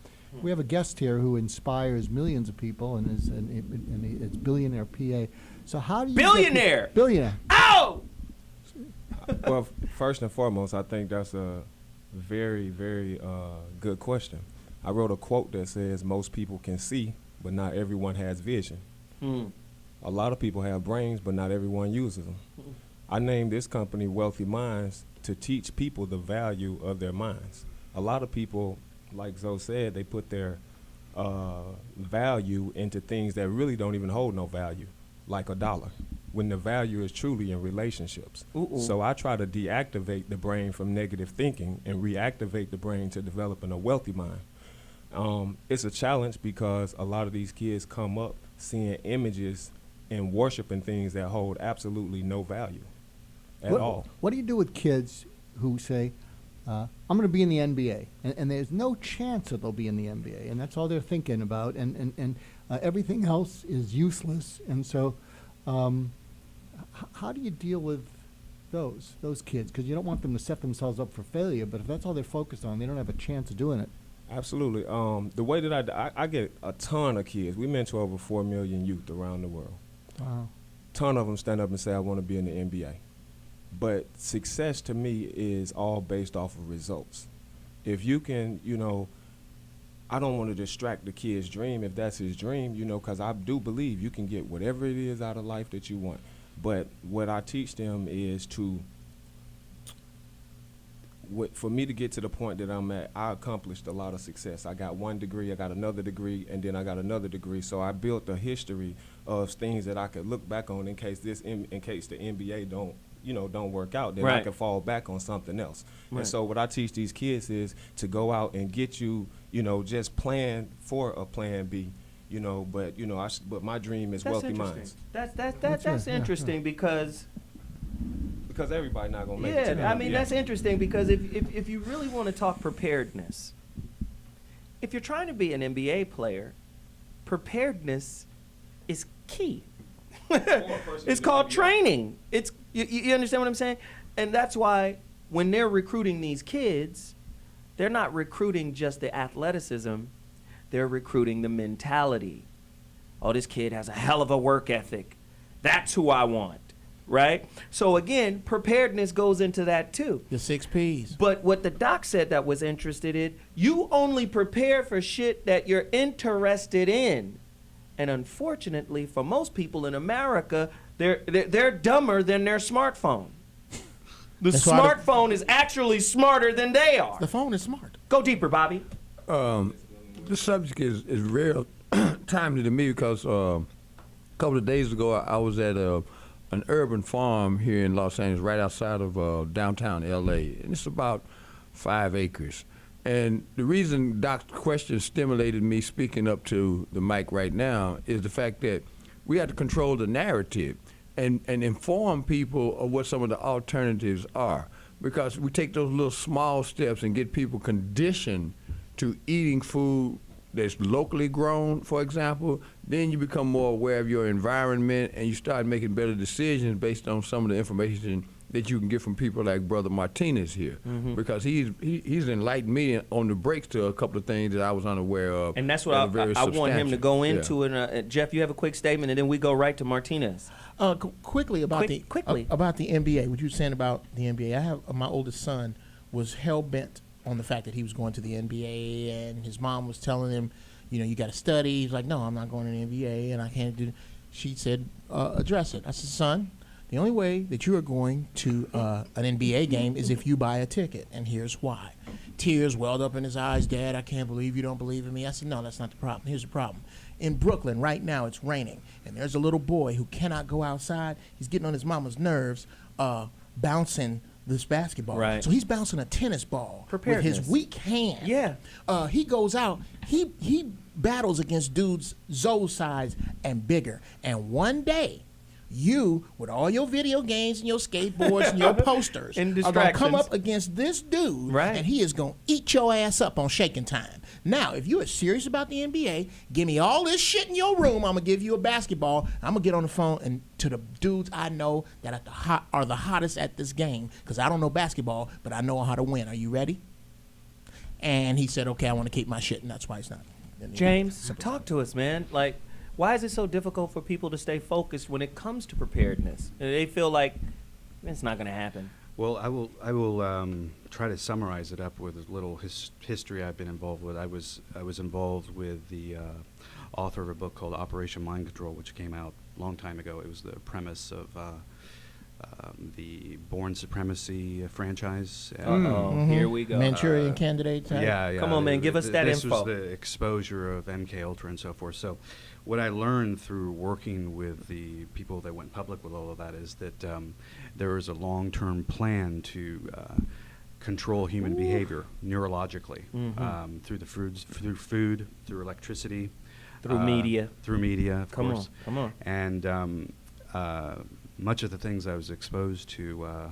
We have a guest here who inspires millions of people and it's billionaire PA. So how do you billionaire? Billionaire. Ow! Well, first and foremost, I think that's a very, very good question. I wrote a quote that says most people can see, but not everyone has vision. A lot of people have brains, but not everyone uses them. I named this company Wealthy Minds to teach people the value of their minds. A lot of people, like Zoe said, they put their value into things that really don't even hold no value, like a dollar, when the value is truly in relationships. So I try to deactivate the brain from negative thinking and reactivate the brain to developing a wealthy mind. It's a challenge because a lot of these kids come up seeing images and worshiping things that hold absolutely no value at all. What do you do with kids who say, I'm going to be in the NBA, and there's no chance that they'll be in the NBA, and that's all they're thinking about, and everything else is useless. And so how do you deal with those kids? Because you don't want them to set themselves up for failure, but if that's all they're focused on, they don't have a chance of doing it. Absolutely. The way that I get a ton of kids. We mentor over 4 million youth around the world. Wow. Ton of them stand up and say, I want to be in the NBA. But success to me is all based off of results. If you can, I don't want to distract the kid's dream if that's his dream, because I do believe you can get whatever it is out of life that you want. But what I teach them is for me to get to the point that I'm at, I accomplished a lot of success. I got 1 degree, I got another degree, and then I got another degree. So I built a history of things that I could look back on in case the NBA don't work out, then I can fall back on something else. Right. And so what I teach these kids is to go out and get just plan for a plan B, but my dream is Wealthy Minds. That's interesting because everybody not gonna make it. That's interesting because if you really want to talk preparedness, if you're trying to be an NBA player, preparedness is key. It's called training. It's you understand what I'm saying? And that's why when they're recruiting these kids, they're not recruiting just the athleticism, they're recruiting the mentality. Oh, this kid has a hell of a work ethic. That's who I want, right? So again, preparedness goes into that too. The 6 Ps. But what the doc said that was interested in, you only prepare for shit that you're interested in. And unfortunately, for most people in America, they're dumber than their smartphone. The smartphone is actually smarter than they are. The phone is smart. Go deeper, Bobby. This subject is real timely to me because a couple of days ago I was at a an urban farm here in Los Angeles, right outside of downtown L.A., and it's about 5 acres. And the reason Doc's question stimulated me speaking up to the mic right now is the fact that we have to control the narrative and inform people of what some of the alternatives are. Because we take those little small steps and get people conditioned to eating food that's locally grown, for example, then you become more aware of your environment and you start making better decisions based on some of the information that you can get from people like Brother Martinez here, because he's enlightened me on the breaks to a couple of things that I was unaware of. And that's what I want him to go into. Yeah. And Jeff, you have a quick statement, and then we go right to Martinez. Quickly about the NBA. What you were saying about the NBA? I have my oldest son was hell bent on the fact that he was going to the NBA, and his mom was telling him, you got to study. He's like, no, I'm not going to the NBA, and I can't do. She said, address it. I said, son, the only way that you are going to an NBA game is if you buy a ticket, and here's why. Tears welled up in his eyes. Dad, I can't believe you don't believe in me. I said, no, that's not the problem. Here's the problem. In Brooklyn right now, it's raining, and there's a little boy who cannot go outside. He's getting on his mama's nerves, bouncing this basketball. Right. So he's bouncing a tennis ball with his weak hand. Yeah. He goes out. He battles against dudes Zoe's size and bigger. And one day, you, with all your video games and your skateboards and your posters, and are going to come up against this dude, and he is going to eat your ass up on shaking time. Now, if you are serious about the NBA, give me all this shit in your room. I'm going to give you a basketball. I'm going to get on the phone and to the dudes I know that are the hottest at this game, because I don't know basketball, but I know how to win. Are you ready? And he said, okay, I want to keep my shit, and that's why it's not. James, talk to us, man. Like, why is it so difficult for people to stay focused when it comes to preparedness? They feel like it's not going to happen. Well, I will try to summarize it up with a little history I've been involved with. I was involved with the author of a book called Operation Mind Control, which came out a long time ago. It was the premise of the Born Supremacy franchise. Here we go. Manchurian Candidate. Yeah. Come on, man, give us that this info. Was the exposure of MK Ultra and so forth. So, what I learned through working with the people that went public with all of that is that there is a long-term plan to control human behavior neurologically through food, through electricity, through media, of course. Come on. And much of the things I was exposed to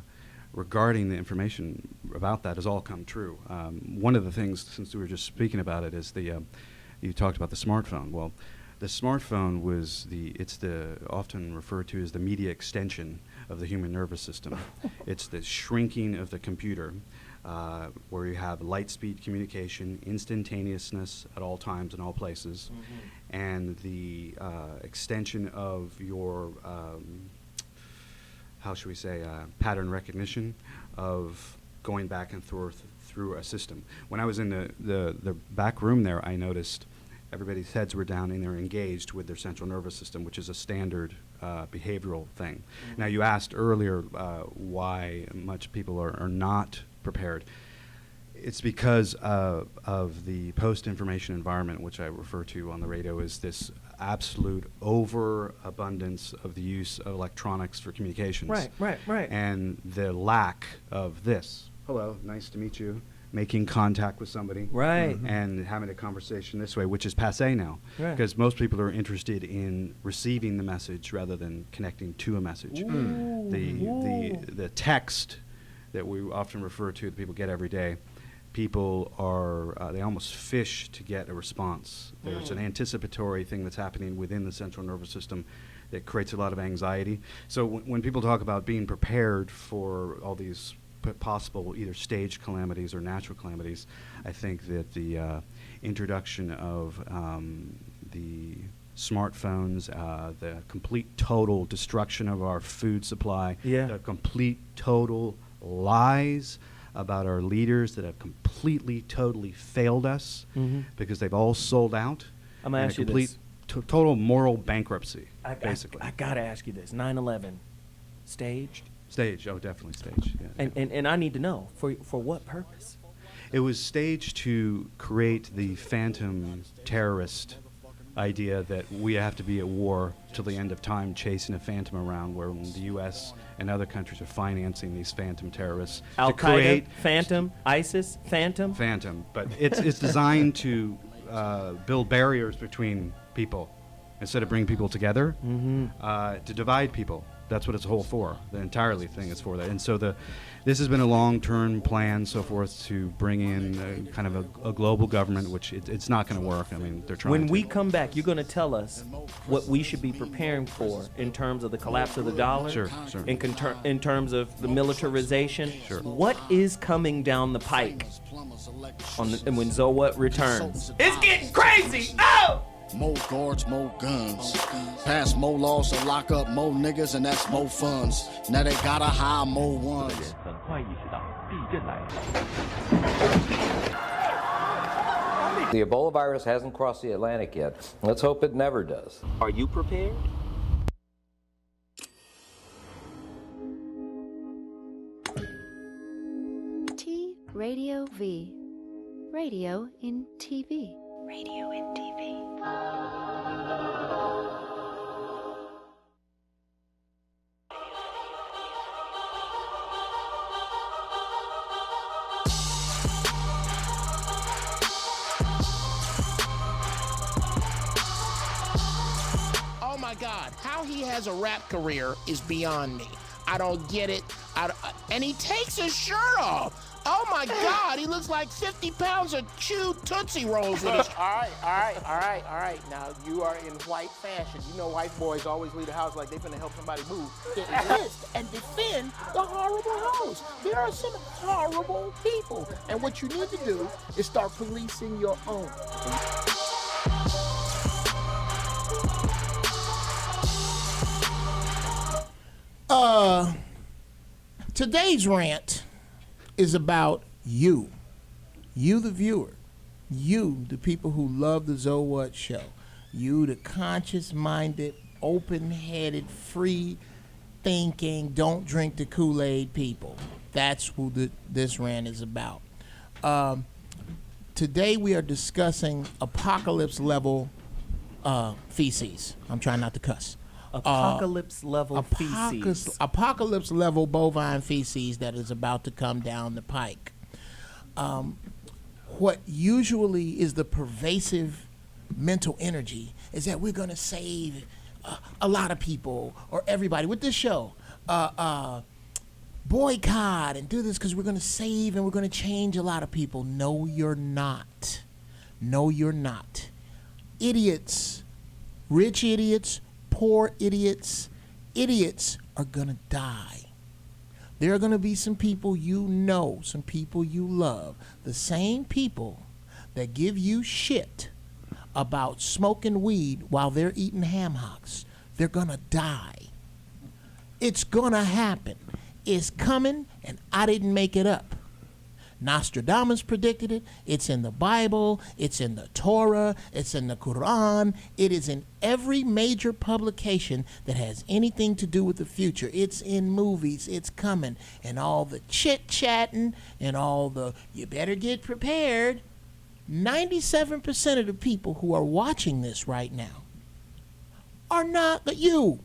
regarding the information about that has all come true. One of the things, since we were just speaking about it, is you talked about the smartphone. Well, the smartphone it's often referred to as the media extension of the human nervous system. It's the shrinking of the computer, where you have light speed communication, instantaneousness at all times and all places, and the extension of your how should we say, pattern recognition of going back and forth through a system. When I was in the back room there, I noticed everybody's heads were down and they're engaged with their central nervous system, which is a standard behavioral thing. Now, you asked earlier why much people are not prepared. It's because of the post-information environment, which I refer to on the radio as this absolute overabundance of the use of electronics for communications. Right. And the lack of this. Hello, nice to meet you. Making contact with somebody. Right. And having a conversation this way, which is passé now. Right. Because most people are interested in receiving the message rather than connecting to a message. The text that we often refer to that people get every day, people are, they almost fish to get a response. There's an anticipatory thing that's happening within the central nervous system that creates a lot of anxiety. So when people talk about being prepared for all these possible either staged calamities or natural calamities, I think that the introduction of the smartphones, the complete total destruction of our food supply, the complete total lies about our leaders that have completely, totally failed us because they've all sold out. I'm going to ask you this. Total moral bankruptcy, basically. I got to ask you this. 9/11, staged? Staged, oh, definitely staged. Yeah. And I need to know, for what purpose? It was staged to create the phantom terrorist idea that we have to be at war till the end of time chasing a phantom around, where the U.S. and other countries are financing these phantom terrorists Al to create Qaeda, Phantom, ISIS, Phantom. But it's designed to build barriers between people instead of bringing people together, to divide people. That's what it's whole for. The entirely thing is for that. And so this has been a long-term plan, so forth, to bring in kind of a global government, which it's not going to work. I mean, they're trying. When we come back, you're going to tell us what we should be preparing for in terms of the collapse of the dollar. Sure. In terms of the militarization. Sure. What is coming down the pike when Zowat returns? It's getting crazy. Oh! More guards, more guns. Pass more laws to lock up more niggas, and that's more funds. Now they gotta hire more ones. 很快意识到地震来了。 The Ebola virus hasn't crossed the Atlantic yet. Let's hope it never does. Are you prepared? T Radio V. Radio in TV. Radio in TV. Oh my God, how he has a rap career is beyond me. I don't get it. And he takes his shirt off. Oh my God, he looks like 50 pounds of chewed Tootsie Rolls with his... All right. Now, you are in white fashion. You know white boys always leave the house like they finna help somebody move. Resist and defend the horrible host. There are some horrible people. And what you need to do is start policing your own. Today's rant is about you the viewer, you the people who love the Zowat show, you the conscious-minded, open-headed, free-thinking, don't drink the Kool-Aid people. That's who this rant is about. Today we are discussing apocalypse-level feces. I'm trying not to cuss. Apocalypse-level feces. Apocalypse-level bovine feces that is about to come down the pike. What usually is the pervasive mental energy is that we're going to save a lot of people or everybody with this show. Boycott and do this because we're going to save and we're going to change a lot of people. No, you're not. No, you're not. Idiots, rich idiots, poor idiots are going to die. There are going to be some people you know, some people you love, the same people that give you shit about smoking weed while they're eating ham hocks. They're going to die. It's going to happen. It's coming, and I didn't make it up. Nostradamus predicted it. It's in the Bible. It's in the Torah. It's in the Quran. It is in every major publication that has anything to do with the future. It's in movies. It's coming. And all the chit-chatting and all the, you better get prepared. 97% of the people who are watching this right now are not you.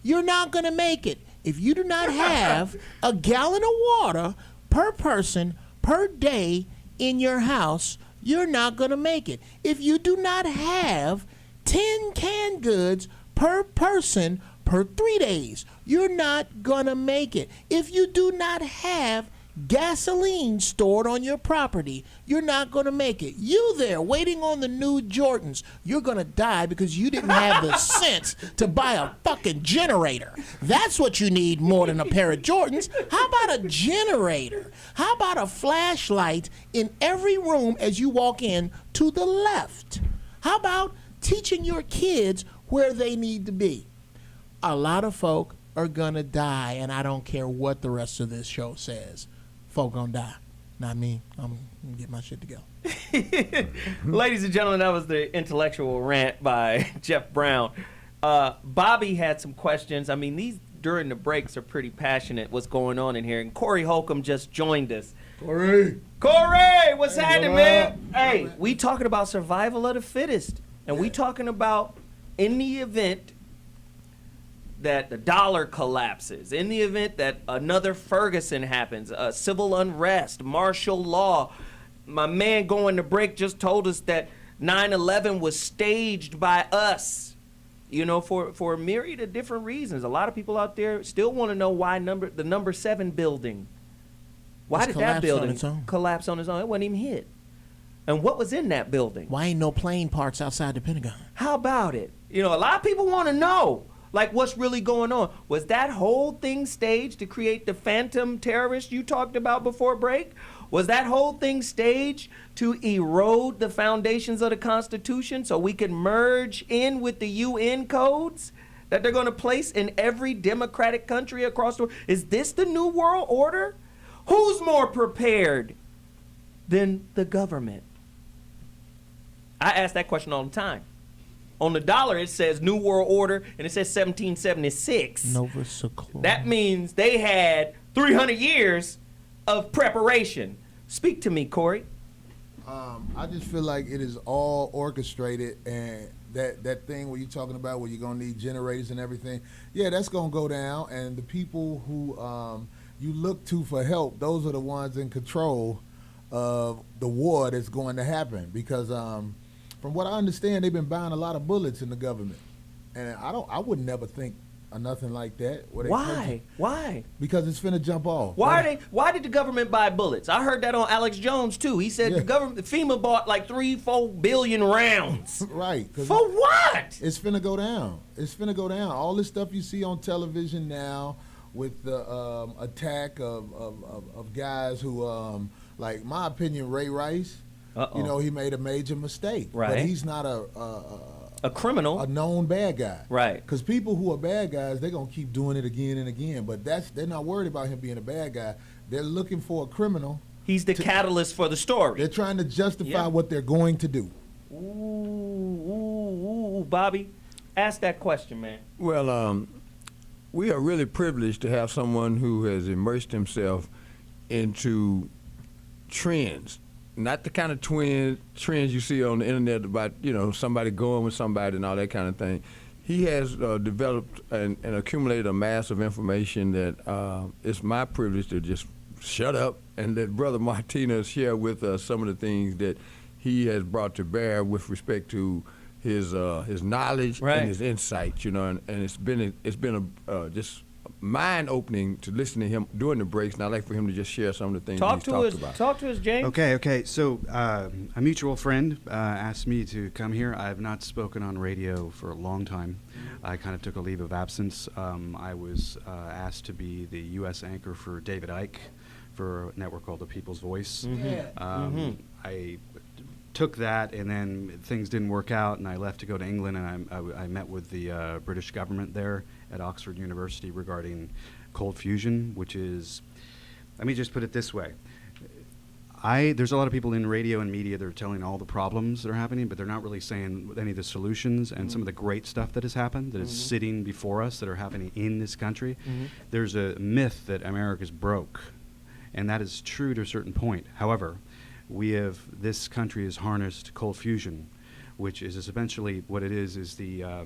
You're not going to make it. If you do not have a gallon of water per person per day in your house, you're not going to make it. If you do not have 10 canned goods per person per 3 days, you're not going to make it. If you do not have gasoline stored on your property, you're not going to make it. You there waiting on the new Jordans, you're going to die because you didn't have the sense to buy a fucking generator. That's what you need more than a pair of Jordans. How about a generator? How about a flashlight in every room as you walk in to the left? How about teaching your kids where they need to be? A lot of folk are going to die, and I don't care what the rest of this show says. Folk gonna die. Not me. I'm gonna get my shit together. Ladies and gentlemen, that was the intellectual rant by Jeff Brown. Bobby had some questions. I mean, these during the breaks are pretty passionate. What's going on in here? And Corey Holcomb just joined us. Corey, what's happening, man? Hey, we talking about survival of the fittest, and we talking about in the event that the dollar collapses, in the event that another Ferguson happens, civil unrest, martial law. My man going to break just told us that 9/11 was staged by us, you know, for a myriad of different reasons. A lot of people out there still want to know why the number 7 building, why did that building collapse on its own? It wasn't even hit. And what was in that building? Why ain't no plane parts outside the Pentagon? How about it? You know, a lot of people want to know, like, what's really going on. Was that whole thing staged to create the phantom terrorists you talked about before break? Was that whole thing staged to erode the foundations of the Constitution so we could merge in with the UN codes that they're going to place in every democratic country across the world? Is this the new world order? Who's more prepared than the government? I ask that question all the time. On the dollar, it says New World Order, and it says 1776. Nova Sequoia. That means they had 300 years of preparation. Speak to me, Corey. I just feel like it is all orchestrated, and that thing where you're talking about where you're going to need generators and everything, yeah, that's going to go down, and the people who you look to for help, those are the ones in control of the war that's going to happen, because from what I understand, they've been buying a lot of bullets in the government, and I would never think of nothing like that. Why? Why? Because it's finna jump off. Why did the government buy bullets? I heard that on Alex Jones too. He said the government, FEMA bought like 3-4 billion rounds. Right. For what? It's finna go down. It's finna go down. All this stuff you see on television now with the attack of guys who, like my opinion, Ray Rice. You know, he made a major mistake. Right. But he's not a criminal, a known bad guy. Right. Because people who are bad guys, they're gonna keep doing it again and again. But they're not worried about him being a bad guy. They're looking for a criminal. He's the catalyst for the story. They're trying to justify what they're going to do. Ooh, Bobby, ask that question, man. Well, we are really privileged to have someone who has immersed himself into trends. Not the kind of trends you see on the internet about, you know, somebody going with somebody and all that kind of thing. He has developed and accumulated a mass of information that it's my privilege to just shut up and let Brother Martinez share with us some of the things that he has brought to bear with respect to his knowledge and his insight, you know, and it's been just mind-opening to listen to him during the breaks, and I'd like for him to just share some of the things he's talked about. Talk to us, James. Okay. So a mutual friend asked me to come here. I have not spoken on radio for a long time. I kind of took a leave of absence. I was asked to be the U.S. anchor for David Icke for a network called The People's Voice. I took that, and then things didn't work out, and I left to go to England, and I met with the British government there at Oxford University regarding cold fusion, which is, let me just put it this way. There's a lot of people in radio and media that are telling all the problems that are happening, but they're not really saying any of the solutions and some of the great stuff that has happened, that is sitting before us, that are happening in this country. There's a myth that America's broke, and that is true to a certain point. However, this country has harnessed cold fusion, which is essentially what it is the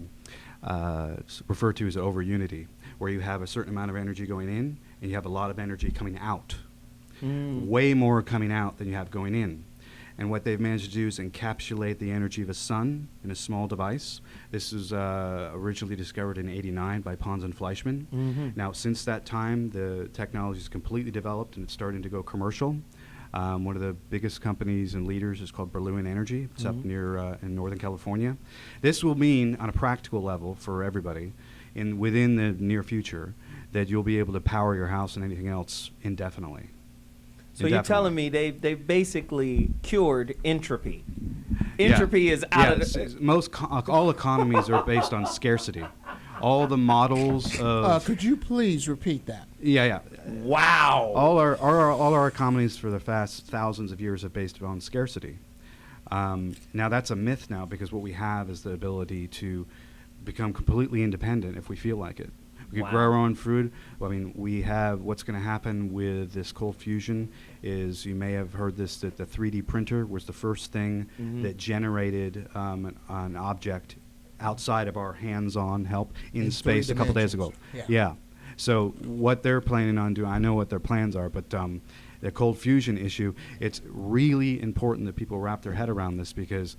referred to as over unity, where you have a certain amount of energy going in and you have a lot of energy coming out. Way more coming out than you have going in. And what they've managed to do is encapsulate the energy of a sun in a small device. This was originally discovered in '89 by Pons and Fleischmann. Now, since that time, the technology is completely developed and it's starting to go commercial. One of the biggest companies and leaders is called Berlin Energy. It's up near in Northern California. This will mean, on a practical level for everybody, within the near future, that you'll be able to power your house and anything else indefinitely. So you're telling me they've basically cured entropy. Entropy is out of the... all economies are based on scarcity. All the models of... could you please repeat that? Yeah. Wow. All our economies for the past thousands of years are based on scarcity. Now that's a myth now, because what we have is the ability to become completely independent if we feel like it. We can grow our own food. I mean, we have what's going to happen with this cold fusion is, you may have heard this, that the 3D printer was the first thing that generated an object outside of our hands-on help in In space a couple days ago. 3 dimensions. Yeah. So what they're planning on doing, I know what their plans are, but the cold fusion issue, it's really important that people wrap their head around this, because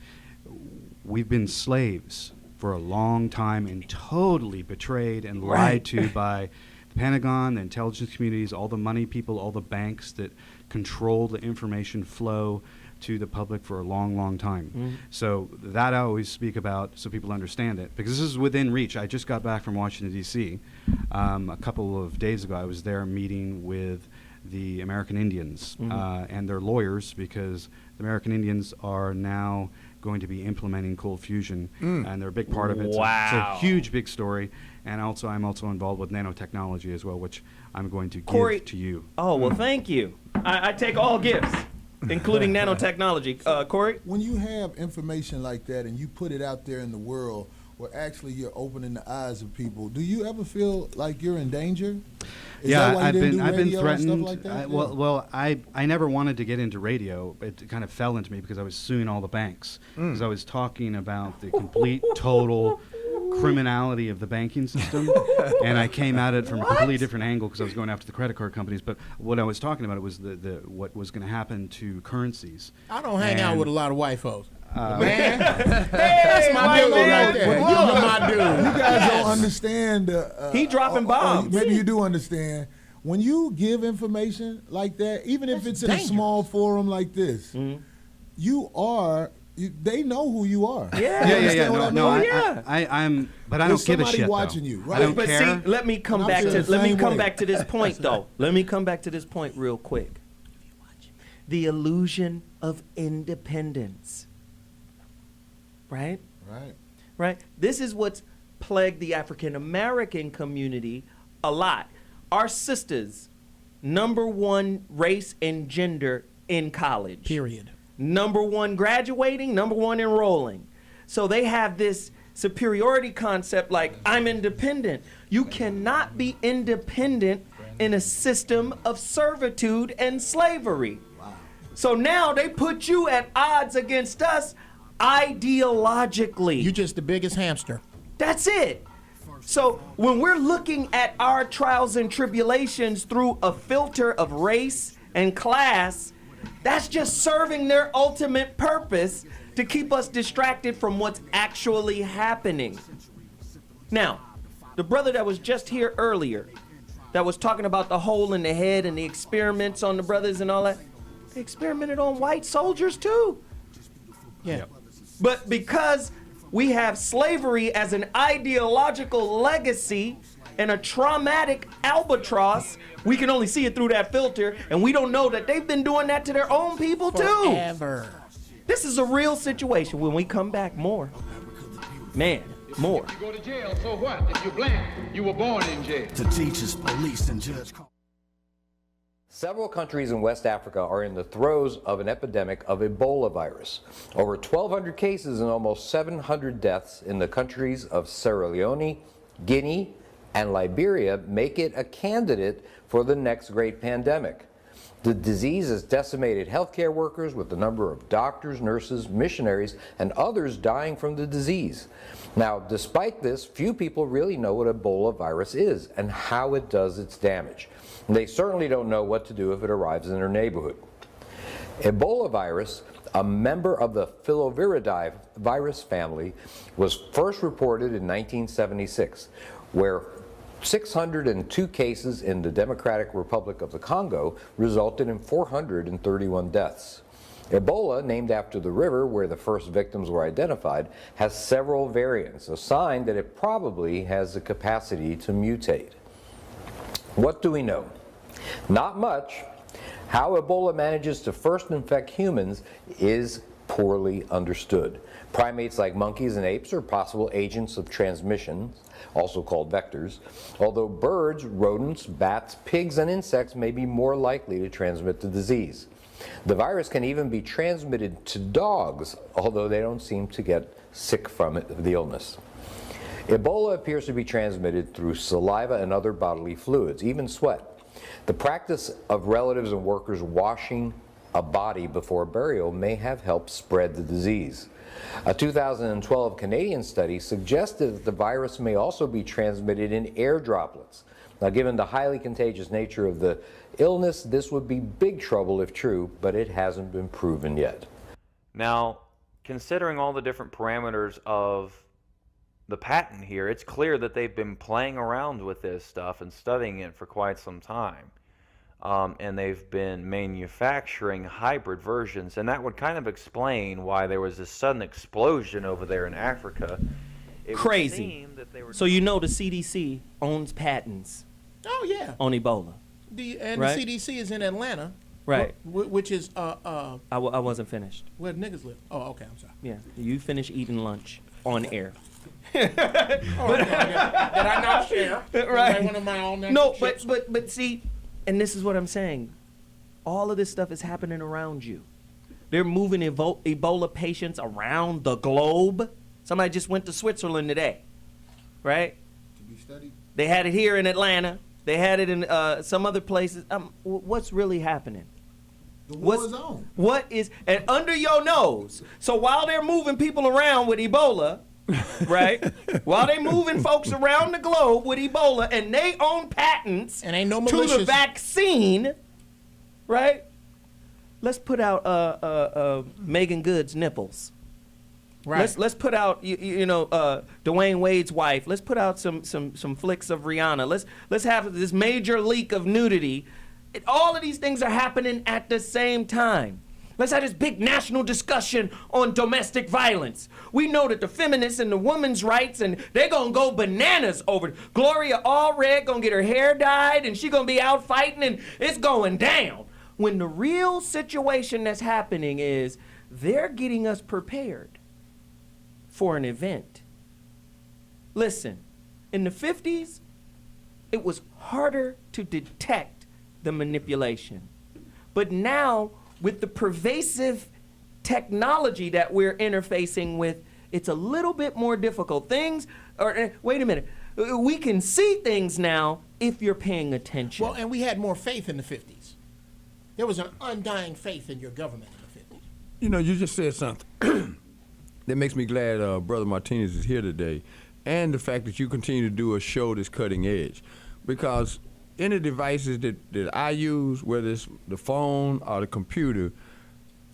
we've been slaves for a long time and totally betrayed and lied to by the Pentagon, the intelligence communities, all the money people, all the banks that control the information flow to the public for a long, long time. So that I always speak about so people understand it, because this is within reach. I just got back from Washington, D.C. A couple of days ago. I was there meeting with the American Indians and their lawyers, because the American Indians are now going to be implementing cold fusion, and they're a big part of it. Wow. It's a huge, big story. And also, I'm also involved with nanotechnology as well, which I'm going to Corey, give to you. Oh, well, thank you. I take all gifts, including nanotechnology. Corey? When you have information like that and you put it out there in the world, where actually you're opening the eyes of people, do you ever feel like you're in danger? Is that why you didn't do I've been radio and stuff threatened. like that? Well, I never wanted to get into radio. It kind of fell into me because I was suing all the banks, because I was talking about the complete, total criminality of the banking system, and I came at it from a completely different angle, because I was going after the credit card companies. But what I was talking about was the what was going to happen to currencies. I don't hang out with a lot of white folks. Man, that's my dude right there. You're my dude. You guys don't understand. He dropping bombs. Maybe you do understand. When you give information like that, even if it's in a small forum like this, you are. They know who you are. Yeah. No, I'm. But I don't There's give a somebody shit. watching though. you, right? I don't But care. see, let me come back to this point, though. Let me come back to this point real quick. The illusion of independence. Right? Right? This is what's plagued the African American community a lot. Our sisters, #1 race and gender in college. Period. #1 graduating, #1 enrolling. So they have this superiority concept like, I'm independent. You cannot be independent in a system of servitude and slavery. So now they put you at odds against us ideologically. You're just the biggest hamster. That's it. So when we're looking at our trials and tribulations through a filter of race and class, that's just serving their ultimate purpose to keep us distracted from what's actually happening. Now, the brother that was just here earlier, that was talking about the hole in the head and the experiments on the brothers and all that, they experimented on white soldiers too. Yeah. But because we have slavery as an ideological legacy and a traumatic albatross, we can only see it through that filter, and we don't know that they've been doing that to their own people too. Forever. This is a real situation. When we come back, more. Man, more. You go to jail, so what? If you're black, you were born in jail. To teachers, police, and judge. Several countries in West Africa are in the throes of an epidemic of Ebola virus. Over 1,200 cases and almost 700 deaths in the countries of Sierra Leone, Guinea, and Liberia make it a candidate for the next great pandemic. The disease has decimated healthcare workers, with the number of doctors, nurses, missionaries, and others dying from the disease. Now, despite this, few people really know what Ebola virus is and how it does its damage. And they certainly don't know what to do if it arrives in their neighborhood. Ebola virus, a member of the Filoviridae virus family, was first reported in 1976, where 602 cases in the Democratic Republic of the Congo resulted in 431 deaths. Ebola, named after the river where the first victims were identified, has several variants, a sign that it probably has the capacity to mutate. What do we know? Not much. How Ebola manages to first infect humans is poorly understood. Primates like monkeys and apes are possible agents of transmission, also called vectors, although birds, rodents, bats, pigs, and insects may be more likely to transmit the disease. The virus can even be transmitted to dogs, although they don't seem to get sick from it, the illness. Ebola appears to be transmitted through saliva and other bodily fluids, even sweat. The practice of relatives and workers washing a body before burial may have helped spread the disease. A 2012 Canadian study suggested that the virus may also be transmitted in air droplets. Now, given the highly contagious nature of the illness, this would be big trouble if true, but it hasn't been proven yet. Now, considering all the different parameters of the patent here, it's clear that they've been playing around with this stuff and studying it for quite some time. And they've been manufacturing hybrid versions, and that would kind of explain why there was this sudden explosion over there in Africa. It Crazy. So you know the CDC owns patents Oh yeah. on Ebola. And Right. the CDC is in Atlanta. Right. Which is I wasn't finished. where the niggas live. Oh, okay. I'm sorry. Yeah, you finish eating lunch on air. Oh, okay. Did I not share? Right. One of my own No, chips? but see, and this is what I'm saying. All of this stuff is happening around you. They're moving Ebola patients around the globe. Somebody just went to Switzerland today, right? To be studied. They had it here in Atlanta. They had it in some other places. What's really happening? The war is on. What is, and under your nose. So while they're moving people around with Ebola, right? While they moving folks around the globe with Ebola, and they own patents and ain't no to the malicious vaccine, right? Let's put out Megan Good's nipples. Right. Let's put out Dwayne Wade's wife. Let's put out some flicks of Rihanna. Let's have this major leak of nudity. All of these things are happening at the same time. Let's have this big national discussion on domestic violence. We know that the feminists and the women's rights, and they're gonna go bananas over it. Gloria Allred gonna get her hair dyed, and she gonna be out fighting, and it's going down. When the real situation that's happening is they're getting us prepared for an event. Listen, in the 50s, it was harder to detect the manipulation. But now, with the pervasive technology that we're interfacing with, it's a little bit more difficult. Wait a minute. We can see things now if you're paying attention. Well, and we had more faith in the 50s. There was an undying faith in your government in the 50s. You know, you just said something that makes me glad Brother Martinez is here today, and the fact that you continue to do a show that's cutting edge. Because any devices that I use, whether it's the phone or the computer,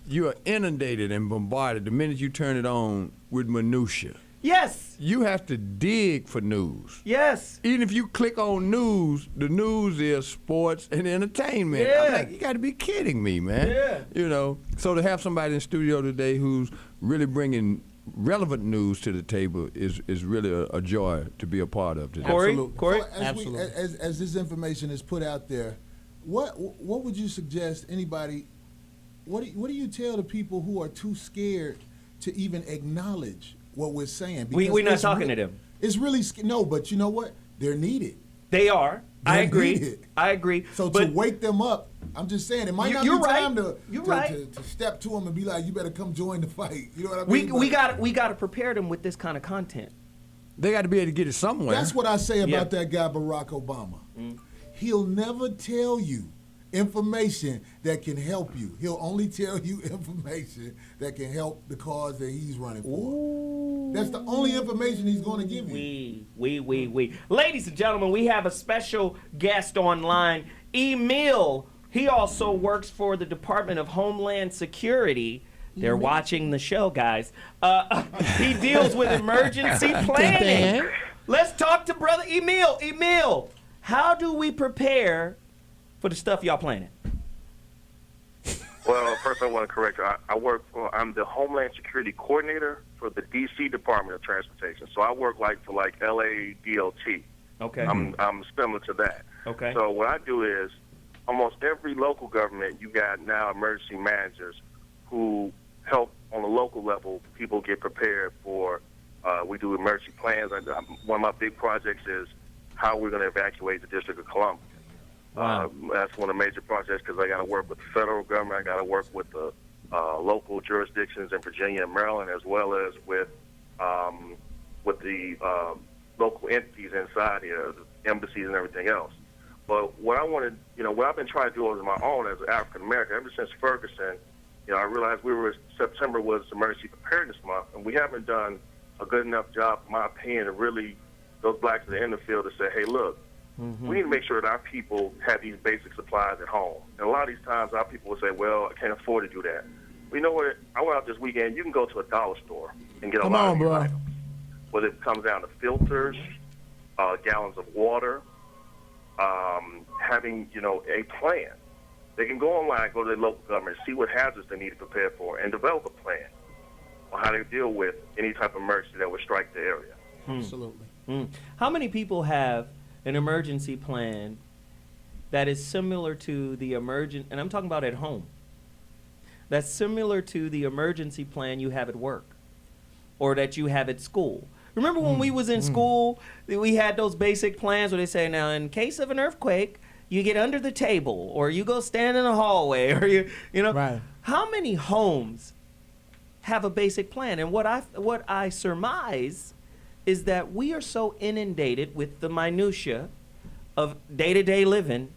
you are inundated and bombarded the minute you turn it on with minutia. Yes. You have to dig for news. Yes. Even if you click on news, the news is sports and entertainment. Yeah. I'm like, you got to be kidding me, man. Yeah. You know, so to have somebody in the studio today who's really bringing relevant news to the table is really a joy to be a part of today. Corey? So as this information is put out there, what would you suggest anybody? What do you tell the people who are too scared to even acknowledge what we're saying? Because We're not talking to them. It's really no, but you know what? They're needed. They are. I agree. Needed. I agree. So to wake them up, I'm just saying it might not be time to step to them and be like, you better come join the fight. You know what I mean? We got to prepare them with this kind of content. They got to be able to get it somewhere. That's what I say about that guy Barack Obama. He'll never tell you information that can help you. He'll only tell you information that can help the cause that he's running for. That's the only information he's going to give you. We. Ladies and gentlemen, we have a special guest online, Emil. He also works for the Department of Homeland Security. They're watching the show, guys. He deals with emergency planning. Let's talk to Brother Emil. Emil, how do we prepare for the stuff y'all planning? Well, first I want to correct you. I'm the Homeland Security Coordinator for the D.C. Department of Transportation. So I work for L.A. DOT. Okay. I'm similar to that. Okay. So what I do is, almost every local government, you got now emergency managers who help on the local level people get prepared for. We do emergency plans. One of my big projects is how we're going to evacuate the District of Columbia. Wow. That's one of the major projects because I got to work with the federal government. I got to work with the local jurisdictions in Virginia and Maryland, as well as with the local entities inside here, the embassies and everything else. But what I wanted, what I've been trying to do on my own as an African American ever since Ferguson, I realized September was Emergency Preparedness Month, and we haven't done a good enough job, in my opinion, of really those blacks that are in the field to say, hey, look, we need to make sure that our people have these basic supplies at home. And a lot of these times our people will say, well, I can't afford to do that. Well, you know what? I went out this weekend. You can go to a dollar store and get a lot of these items. Whether it comes down to filters, gallons of water, having, a plan. They can go online, go to their local government, see what hazards they need to prepare for, and develop a plan on how to deal with any type of emergency that would strike the area. Absolutely. How many people have an emergency plan that is similar to the and I'm talking about at home, that's similar to the emergency plan you have at work or that you have at school? Remember when we was in school, we had those basic plans where they say, now in case of an earthquake, you get under the table or you go stand in the hallway or Right. How many homes have a basic plan? And what I surmise is that we are so inundated with the minutia of day-to-day living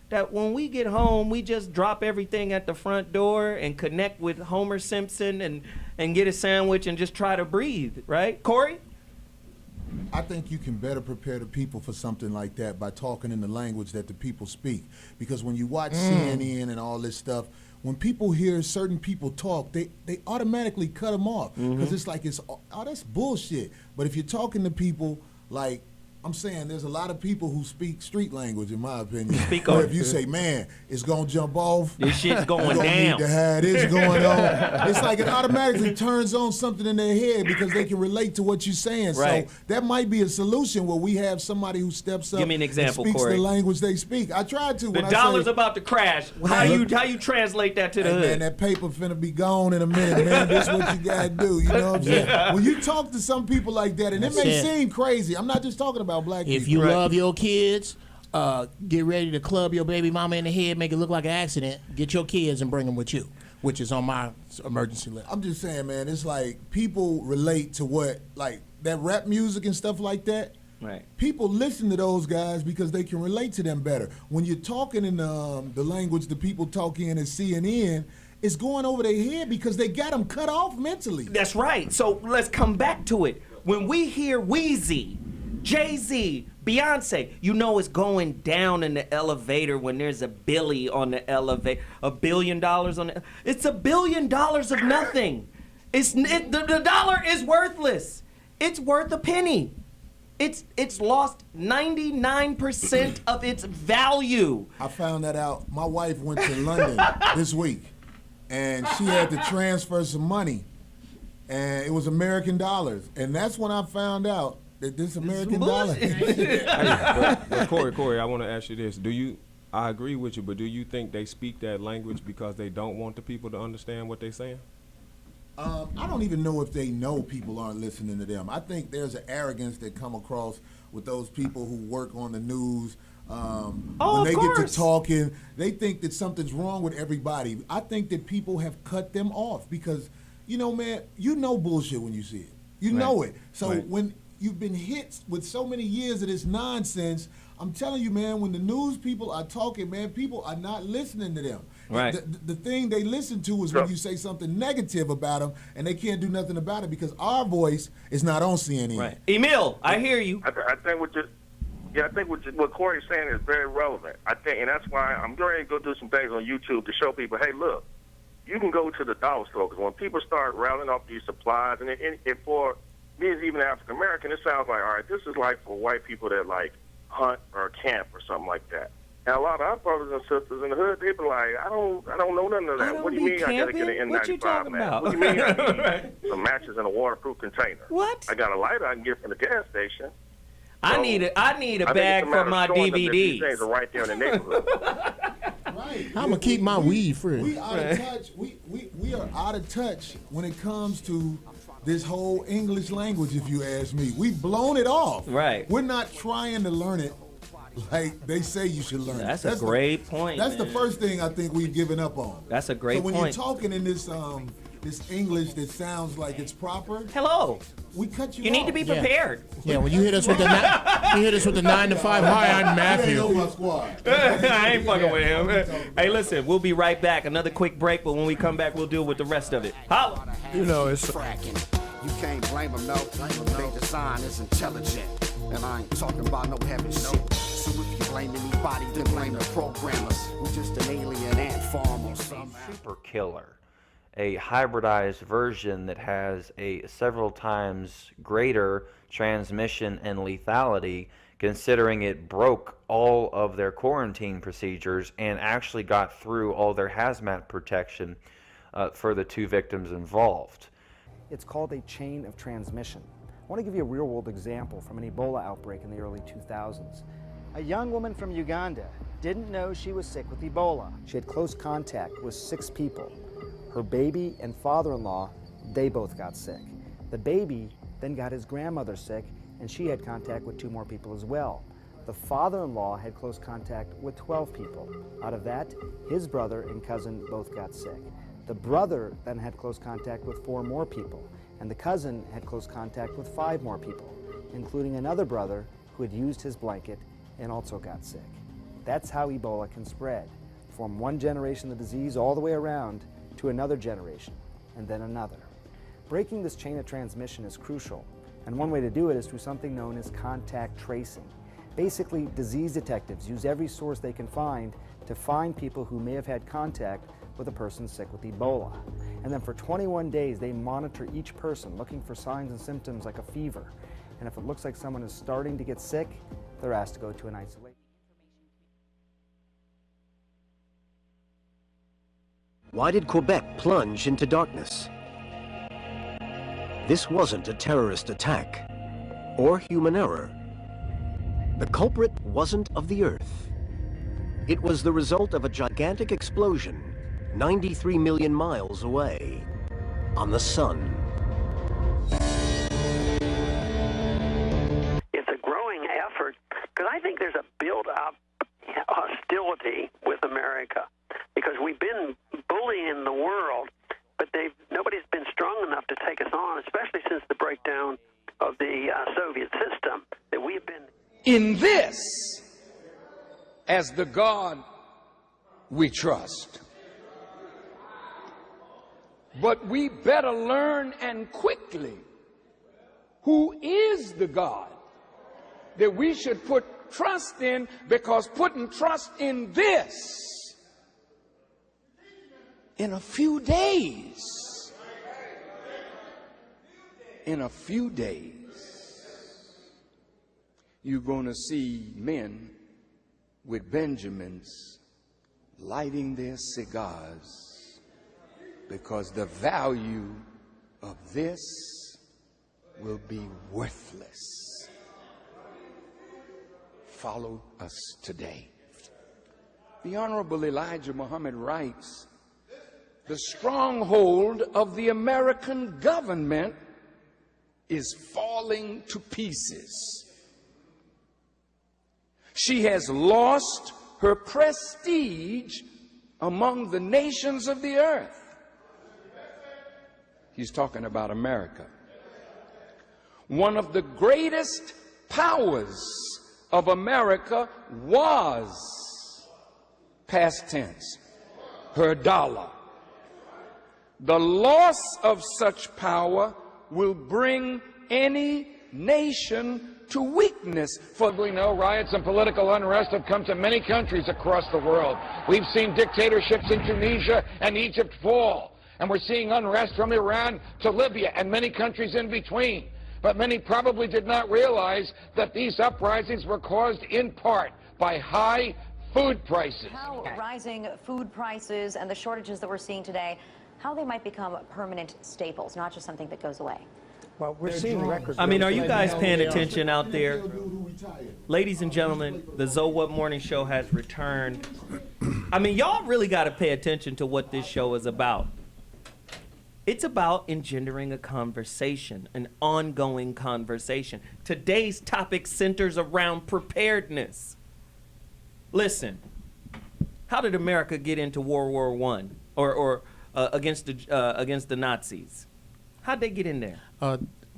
that when we get home, we just drop everything at the front door and connect with Homer Simpson and get a sandwich and just try to breathe, right? Corey? I think you can better prepare the people for something like that by talking in the language that the people speak. Because when you watch CNN and all this stuff, when people hear certain people talk, they automatically cut them off. Because it's like, that's bullshit. But if you're talking to people like, I'm saying there's a lot of people who speak street language, in my opinion. But if you say, man, it's going to jump off. This shit's going down. Need to have this going on. It's like it automatically turns on something in their head because they can relate to what you're saying. Right. So that might be a solution where we have somebody who steps up Give me an example, and speaks Corey. the language they speak. I tried to. The dollar's about to crash. How you translate that to the hood? Man, that paper finna be gone in a minute, man. This what you gotta do. You know what I'm saying? Yeah. When you talk to some people like that, and it may seem crazy. I'm not just talking about black people. If you love your kids, get ready to club your baby mama in the head, make it look like an accident. Get your kids and bring them with you, which is on my emergency list. I'm just saying, man, it's like people relate to what, like that rap music and stuff like that. Right. People listen to those guys because they can relate to them better. When you're talking in the language the people talk in at CNN, it's going over their head because they got them cut off mentally. That's right. So let's come back to it. When we hear Wheezy, Jay-Z, Beyonce, you know it's going down in the elevator when there's a Billy on the elevator, $1 billion on the. It's $1 billion of nothing. The dollar is worthless. It's worth a penny. It's lost 99% of its value. I found that out. My wife went to London this week, and she had to transfer some money, and it was American dollars, and that's when I found out that this American dollar. But Corey, I want to ask you this: I agree with you, but do you think they speak that language because they don't want the people to understand what they're saying? I don't even know if they know people aren't listening to them. I think there's an arrogance that come across with those people who work on the news. When they get to talking, they think that something's wrong with everybody. I think that people have cut them off because, man, you know bullshit when you see it. You know it. So when you've been hit with so many years of this nonsense, I'm telling you, man, when the news people are talking, man, people are not listening to them. Right. The thing they listen to is when you say something negative about them, and they can't do nothing about it because our voice is not on CNN. Right. Emil, I hear you. I think what Corey's saying is very relevant. I think, and that's why I'm going to go do some things on YouTube to show people, hey, look, you can go to the dollar store because when people start rattling off these supplies, and for me as even African American, it sounds like, all right, this is like for white people that like hunt or camp or something like that. And a lot of our brothers and sisters in the hood, they be like, I don't know none of that. What do you mean I got to get an N95 What you talking mask? about? What do you mean I need some matches in a waterproof container? What? I got a lighter I can get from the gas station. I need a bag for my DVDs. These things are right there in the neighborhood. Right. I'm gonna keep my weed free. We out of touch. We are out of touch when it comes to this whole English language, if you ask me. We've blown it off. Right. We're not trying to learn it like they say you should learn it. That's a great point. That's man. the first thing I think we've given up on. That's a great point. So when point. you're talking in this this English that sounds like it's proper. Hello. We cut you. You need to be Yeah. prepared. Yeah, when you hit us with the 9 to 5. Hi, I'm Matthew. I ain't fucking with him. Hey, listen, we'll be right back. Another quick break, but when we come back, we'll deal with the rest of it. Holla. You know, it's You can't blame them, no. Their design is intelligent. And I ain't talking about no heaven shit. So if you blame anybody, then blame the programmers. Who just an alien ant farm or something. Super killer, a hybridized version that has a several times greater transmission and lethality, considering it broke all of their quarantine procedures and actually got through all their hazmat protection for the 2 victims involved. It's called a chain of transmission. I want to give you a real-world example from an Ebola outbreak in the early 2000s. A young woman from Uganda didn't know she was sick with Ebola. She had close contact with 6 people. Her baby and father-in-law, they both got sick. The baby then got his grandmother sick, and she had contact with 2 more people as well. The father-in-law had close contact with 12 people. Out of that, his brother and cousin both got sick. The brother then had close contact with 4 more people, and the cousin had close contact with 5 more people, including another brother who had used his blanket and also got sick. That's how Ebola can spread, from one generation of the disease all the way around to another generation, and then another. Breaking this chain of transmission is crucial, and one way to do it is through something known as contact tracing. Basically, disease detectives use every source they can find to find people who may have had contact with a person sick with Ebola. And then for 21 days, they monitor each person, looking for signs and symptoms like a fever. And if it looks like someone is starting to get sick, they're asked to go to an isolation. Why did Quebec plunge into darkness? This wasn't a terrorist attack or human error. The culprit wasn't of the Earth. It was the result of a gigantic explosion 93 million miles away on the sun. It's a growing effort because I think there's a build-up hostility with America because we've been bullying the world, but nobody's been strong enough to take us on, especially since the breakdown of the Soviet system that we've been. In this, as the God we trust. But we better learn and quickly who is the God that we should put trust in, because putting trust in this in a few days, you're going to see men with Benjamins lighting their cigars, because the value of this will be worthless. Follow us today. The Honorable Elijah Muhammad writes, the stronghold of the American government is falling to pieces. She has lost her prestige among the nations of the earth. He's talking about America. One of the greatest powers of America was, past tense, her dollar. The loss of such power will bring any nation to weakness. For we know, riots and political unrest have come to many countries across the world. We've seen dictatorships in Tunisia and Egypt fall, and we're seeing unrest from Iran to Libya and many countries in between. But many probably did not realize that these uprisings were caused in part by high food prices. How rising food prices and the shortages that we're seeing today, how they might become permanent staples, not just something that goes away. Well, we're seeing records. I mean, are you guys paying attention out there? Ladies and gentlemen, the Zoe What Morning Show has returned. I mean, y'all really got to pay attention to what this show is about. It's about engendering a conversation, an ongoing conversation. Today's topic centers around preparedness. Listen, how did America get into World War I? Or against the Nazis? How'd they get in there?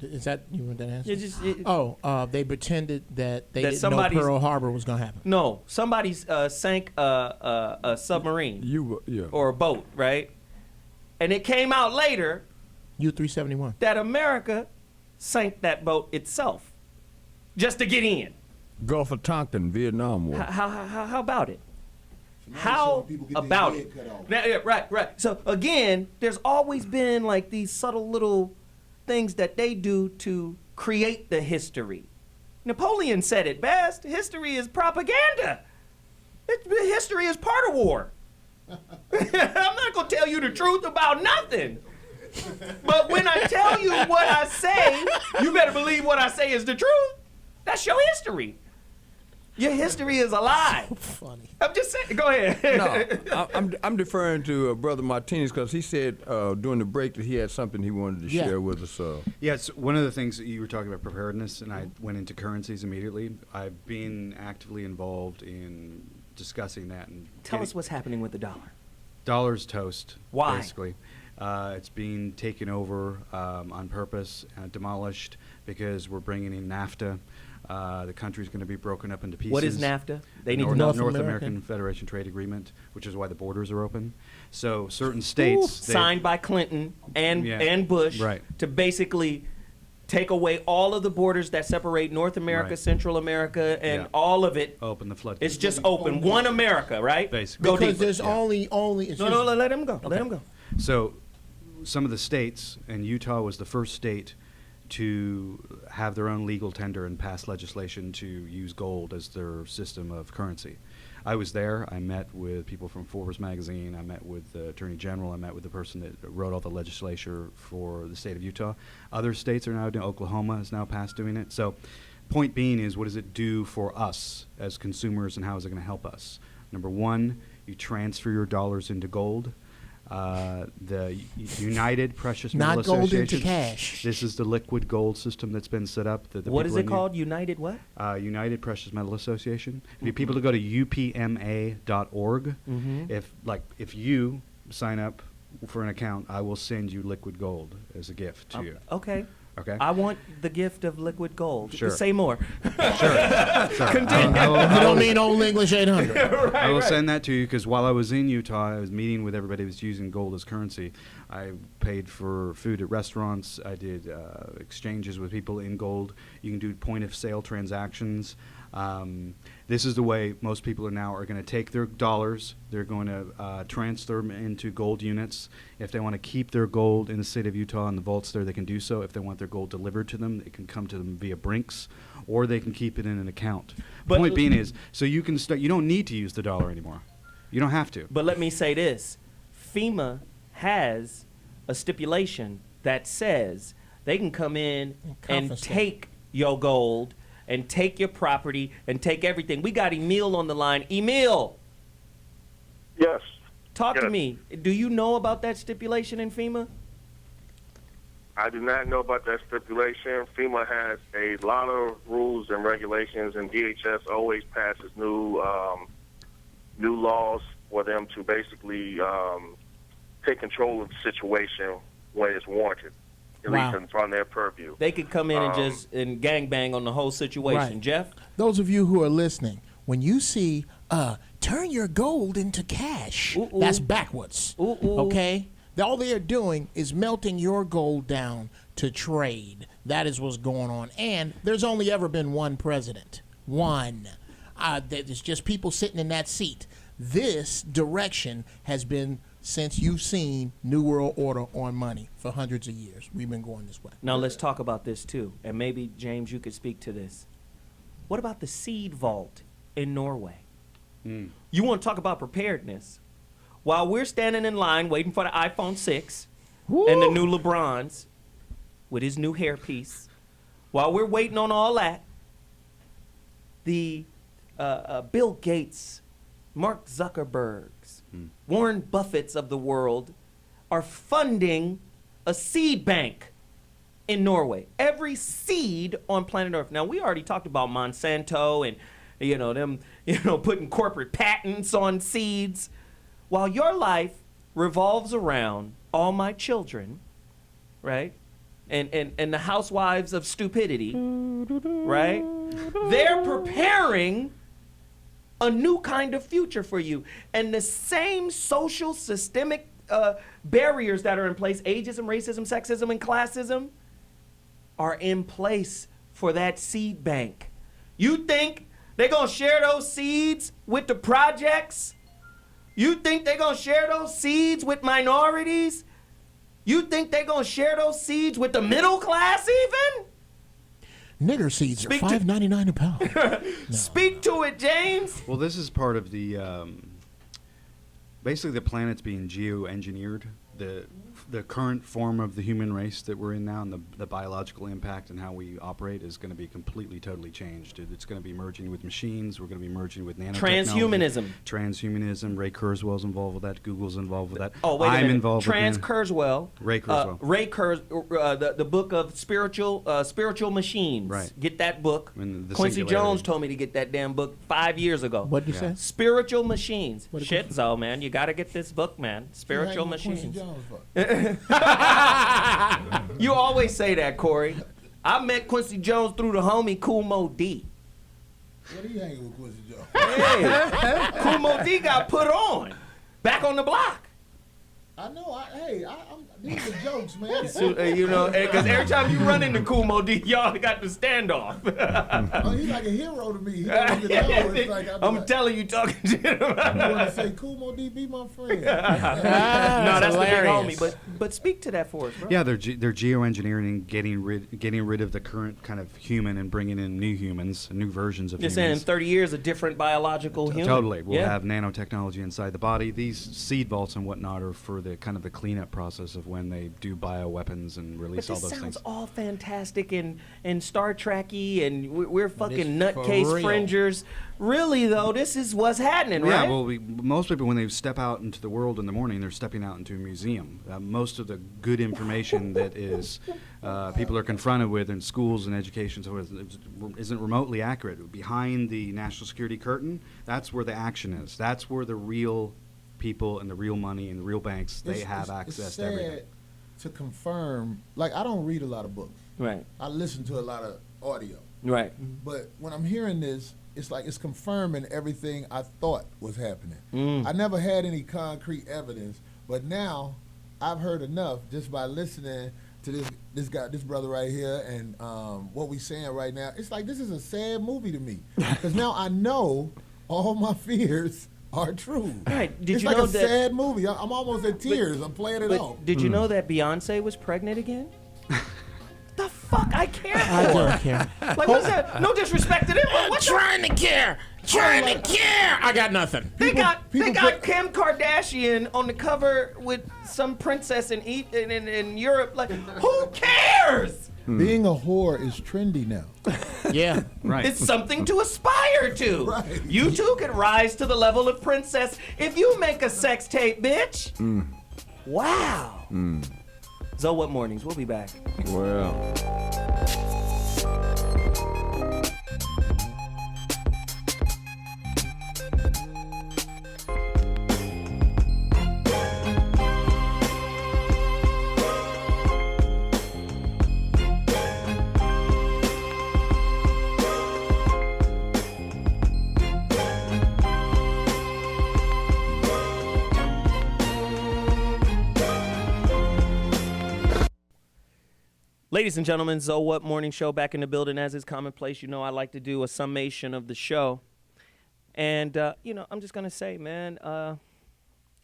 Is that you want that answer? They pretended that they didn't know somebody's- Pearl Harbor was going to happen. No, somebody sank a submarine or a boat, right? And it came out later U-371 that America sank that boat itself just to get in. Gulf of Tonkin, Vietnam War. How about it? How about it? Now, yeah, right. So again, there's always been like these subtle little things that they do to create the history. Napoleon said it best: history is propaganda. History is part of war. I'm not gonna tell you the truth about nothing. But when I tell you what I say, you better believe what I say is the truth. That's your history. Your history is a lie. So funny. I'm just saying. Go ahead. No, I'm deferring to Brother Martinez because he said during the break that he had something he wanted to share with us. Yes, one of the things that you were talking about preparedness, and I went into currencies immediately. I've been actively involved in discussing that. And Tell us what's happening with the dollar. Dollar's toast. Why? Basically. It's being taken over on purpose, demolished because we're bringing in NAFTA. The country's going to be broken up into pieces. What is NAFTA? They need North to know. American Federation Trade Agreement, which is why the borders are open. So certain states signed by Clinton and Bush to basically take away all of the borders that separate North America, Central America, and all of it. Open the floodgates. It's just open. One America, right? Basically. Go because deeper. there's only. It's No, let him go. Okay. Let him go. So some of the states, and Utah was the first state to have their own legal tender and pass legislation to use gold as their system of currency. I was there. I met with people from Forbes magazine. I met with the Attorney General. I met with the person that wrote all the legislature for the state of Utah. Other states are now doing. Oklahoma has now passed doing it. So point being is, what does it do for us as consumers, and how is it going to help us? Number one, you transfer your dollars into gold. The United Precious Metal Not gold Association. into cash. This is the liquid gold system that's been set up. What is it called? United what? United Precious Metal Association. If you people to go to upma.org, if you sign up for an account, I will send you liquid gold as a gift to you. Okay. Okay. I want the gift of liquid gold. Sure. Say more. Sure. Continue. You don't mean Old English 800. I will send that to you because while I was in Utah, I was meeting with everybody that's using gold as currency. I paid for food at restaurants. I did exchanges with people in gold. You can do point of sale transactions. This is the way most people are going to take their dollars. They're going to transfer them into gold units. If they want to keep their gold in the state of Utah and the vaults there, they can do so. If they want their gold delivered to them, it can come to them via Brinks, or they can keep it in an account. But point being is, so you can start. You don't need to use the dollar anymore. You don't have to. But let me say this. FEMA has a stipulation that says they can come in and take your gold and take your property and take everything. We got Emil on the line. Emil. Yes. Talk to me. Do you know about that stipulation in FEMA? I do not know about that stipulation. FEMA has a lot of rules and regulations, and DHS always passes new laws for them to basically take control of the situation when it's warranted, at least from their purview. They could come in and just gangbang on the whole situation. Right. Jeff? Those of you who are listening, when you see turn your gold into cash, that's backwards. Okay? All they are doing is melting your gold down to trade. That is what's going on. And there's only ever been one president. One. There's just people sitting in that seat. This direction has been since you've seen New World Order on money for hundreds of years. We've been going this way. Now let's talk about this too. And maybe, James, you could speak to this. What about the seed vault in Norway? You want to talk about preparedness? While we're standing in line waiting for the iPhone 6 and the new LeBrons with his new hairpiece, while we're waiting on all that, the Bill Gates, Mark Zuckerbergs, Warren Buffetts of the world are funding a seed bank in Norway. Every seed on planet Earth. Now, we already talked about Monsanto and them putting corporate patents on seeds. While your life revolves around all my children, right? And the housewives of stupidity, right? They're preparing a new kind of future for you. And the same social systemic barriers that are in place, ageism, racism, sexism, and classism, are in place for that seed bank. You think they're gonna share those seeds with the projects? You think they're gonna share those seeds with minorities? You think they're gonna share those seeds with the middle class even? Nigger seeds are $5.99 a pound. Speak to it, James. Well, this is part of the basically the planet's being geoengineered. The current form of the human race that we're in now, and the biological impact and how we operate is going to be completely, totally changed. It's going to be merging with machines. We're going to be merging with nanotechnology. Transhumanism. Ray Kurzweil's involved with that. Google's involved with that. Oh, wait a minute. I'm involved with Kurzweil. Ray Kurzweil. The book of spiritual machines. Right. Get that book. And the Quincy singularity. Jones told me to get that damn book 5 years ago. What did you say? Spiritual machines. Shit, Zo, man. You got to get this book, man. Spiritual machines. You always say that, Corey. I met Quincy Jones through the homie Kool Mo D. What are you hanging with Quincy Jones? Hey, Kool Mo D got put on. Back on the block. I know. These are jokes, man. So, you know, because every time you run into Kool Mo D, y'all got the standoff. Oh, he's like a hero to me. He don't even know. It's like, I'm telling you, talking shit about you want to say, Kool Mo D, be my friend. No, that's hilarious. The big homie. But speak to that for us, bro. Yeah, they're geoengineering, getting rid of the current kind of human and bringing in new humans, new versions of You're humans. saying in 30 years, a different biological human. Totally. We'll have nanotechnology inside the body. These seed vaults and whatnot are for the kind of the cleanup process of when they do bioweapons and release all those things. This sounds all fantastic and Star Trek-y, and we're fucking nutcase fringers. Really, though, this is what's happening, right? Yeah, well, most people, when they step out into the world in the morning, they're stepping out into a museum. Most of the good information that is people are confronted with in schools and education so isn't remotely accurate. Behind the national security curtain, that's where the action is. That's where the real people and the real money and the real banks, they have access to everything. To confirm, like, I don't read a lot of books. Right. I listen to a lot of audio. Right. But when I'm hearing this, it's like it's confirming everything I thought was happening. I never had any concrete evidence, but now I've heard enough just by listening to this brother right here, and what we saying right now. It's like this is a sad movie to me, because now I know all my fears are true. Right. Did it's you like know a that, sad movie. I'm almost at tears. I'm playing it off. Did you know that Beyonce was pregnant again? The fuck I care for? I don't care. Like, what's that? No disrespect to them, but what's trying to care? Trying to care. I got nothing. They got Kim Kardashian on the cover with some princess in Europe. Like, who cares? Being a whore is trendy now. Yeah, right. It's something to aspire to. Right. You too can rise to the level of princess if you make a sex tape, bitch. Wow. So what mornings? We'll be back. Well. Ladies and gentlemen, So What Morning Show back in the building. As is commonplace, you know I like to do a summation of the show. And, I'm just going to say, man,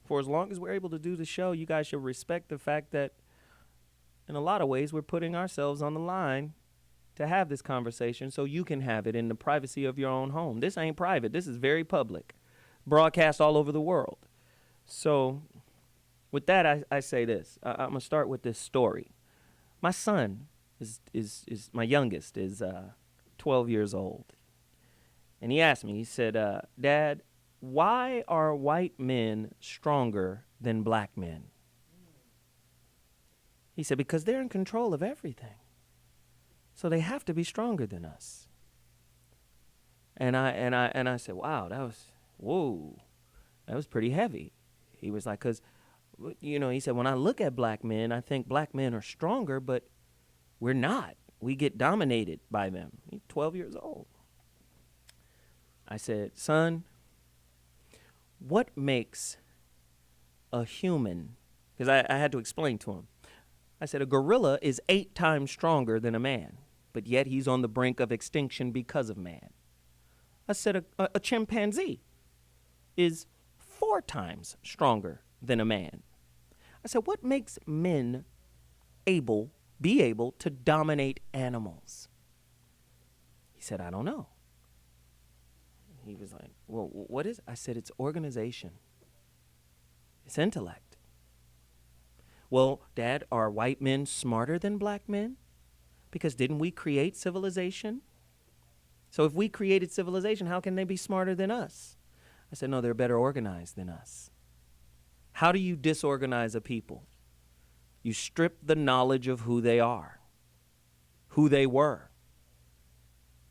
for as long as we're able to do the show, you guys should respect the fact that in a lot of ways we're putting ourselves on the line to have this conversation so you can have it in the privacy of your own home. This ain't private. This is very public. Broadcast all over the world. So with that, I say this. I'm going to start with this story. My son is my youngest, is 12 years old. And he asked me, he said, Dad, why are white men stronger than black men? He said, because they're in control of everything. So they have to be stronger than us. And I said, wow, that was pretty heavy. He was like, because he said, when I look at black men, I think black men are stronger, but we're not. We get dominated by them. He's 12 years old. I said, son, what makes a human, because I had to explain to him. I said, a gorilla is 8 times stronger than a man, but yet he's on the brink of extinction because of man. I said, a chimpanzee is 4 times stronger than a man. I said, what makes men be able to dominate animals? He said, I don't know. He was like, well, what is it? I said, it's organization. It's intellect. Well, Dad, are white men smarter than black men? Because didn't we create civilization? So if we created civilization, how can they be smarter than us? I said, no, they're better organized than us. How do you disorganize a people? You strip the knowledge of who they are, who they were.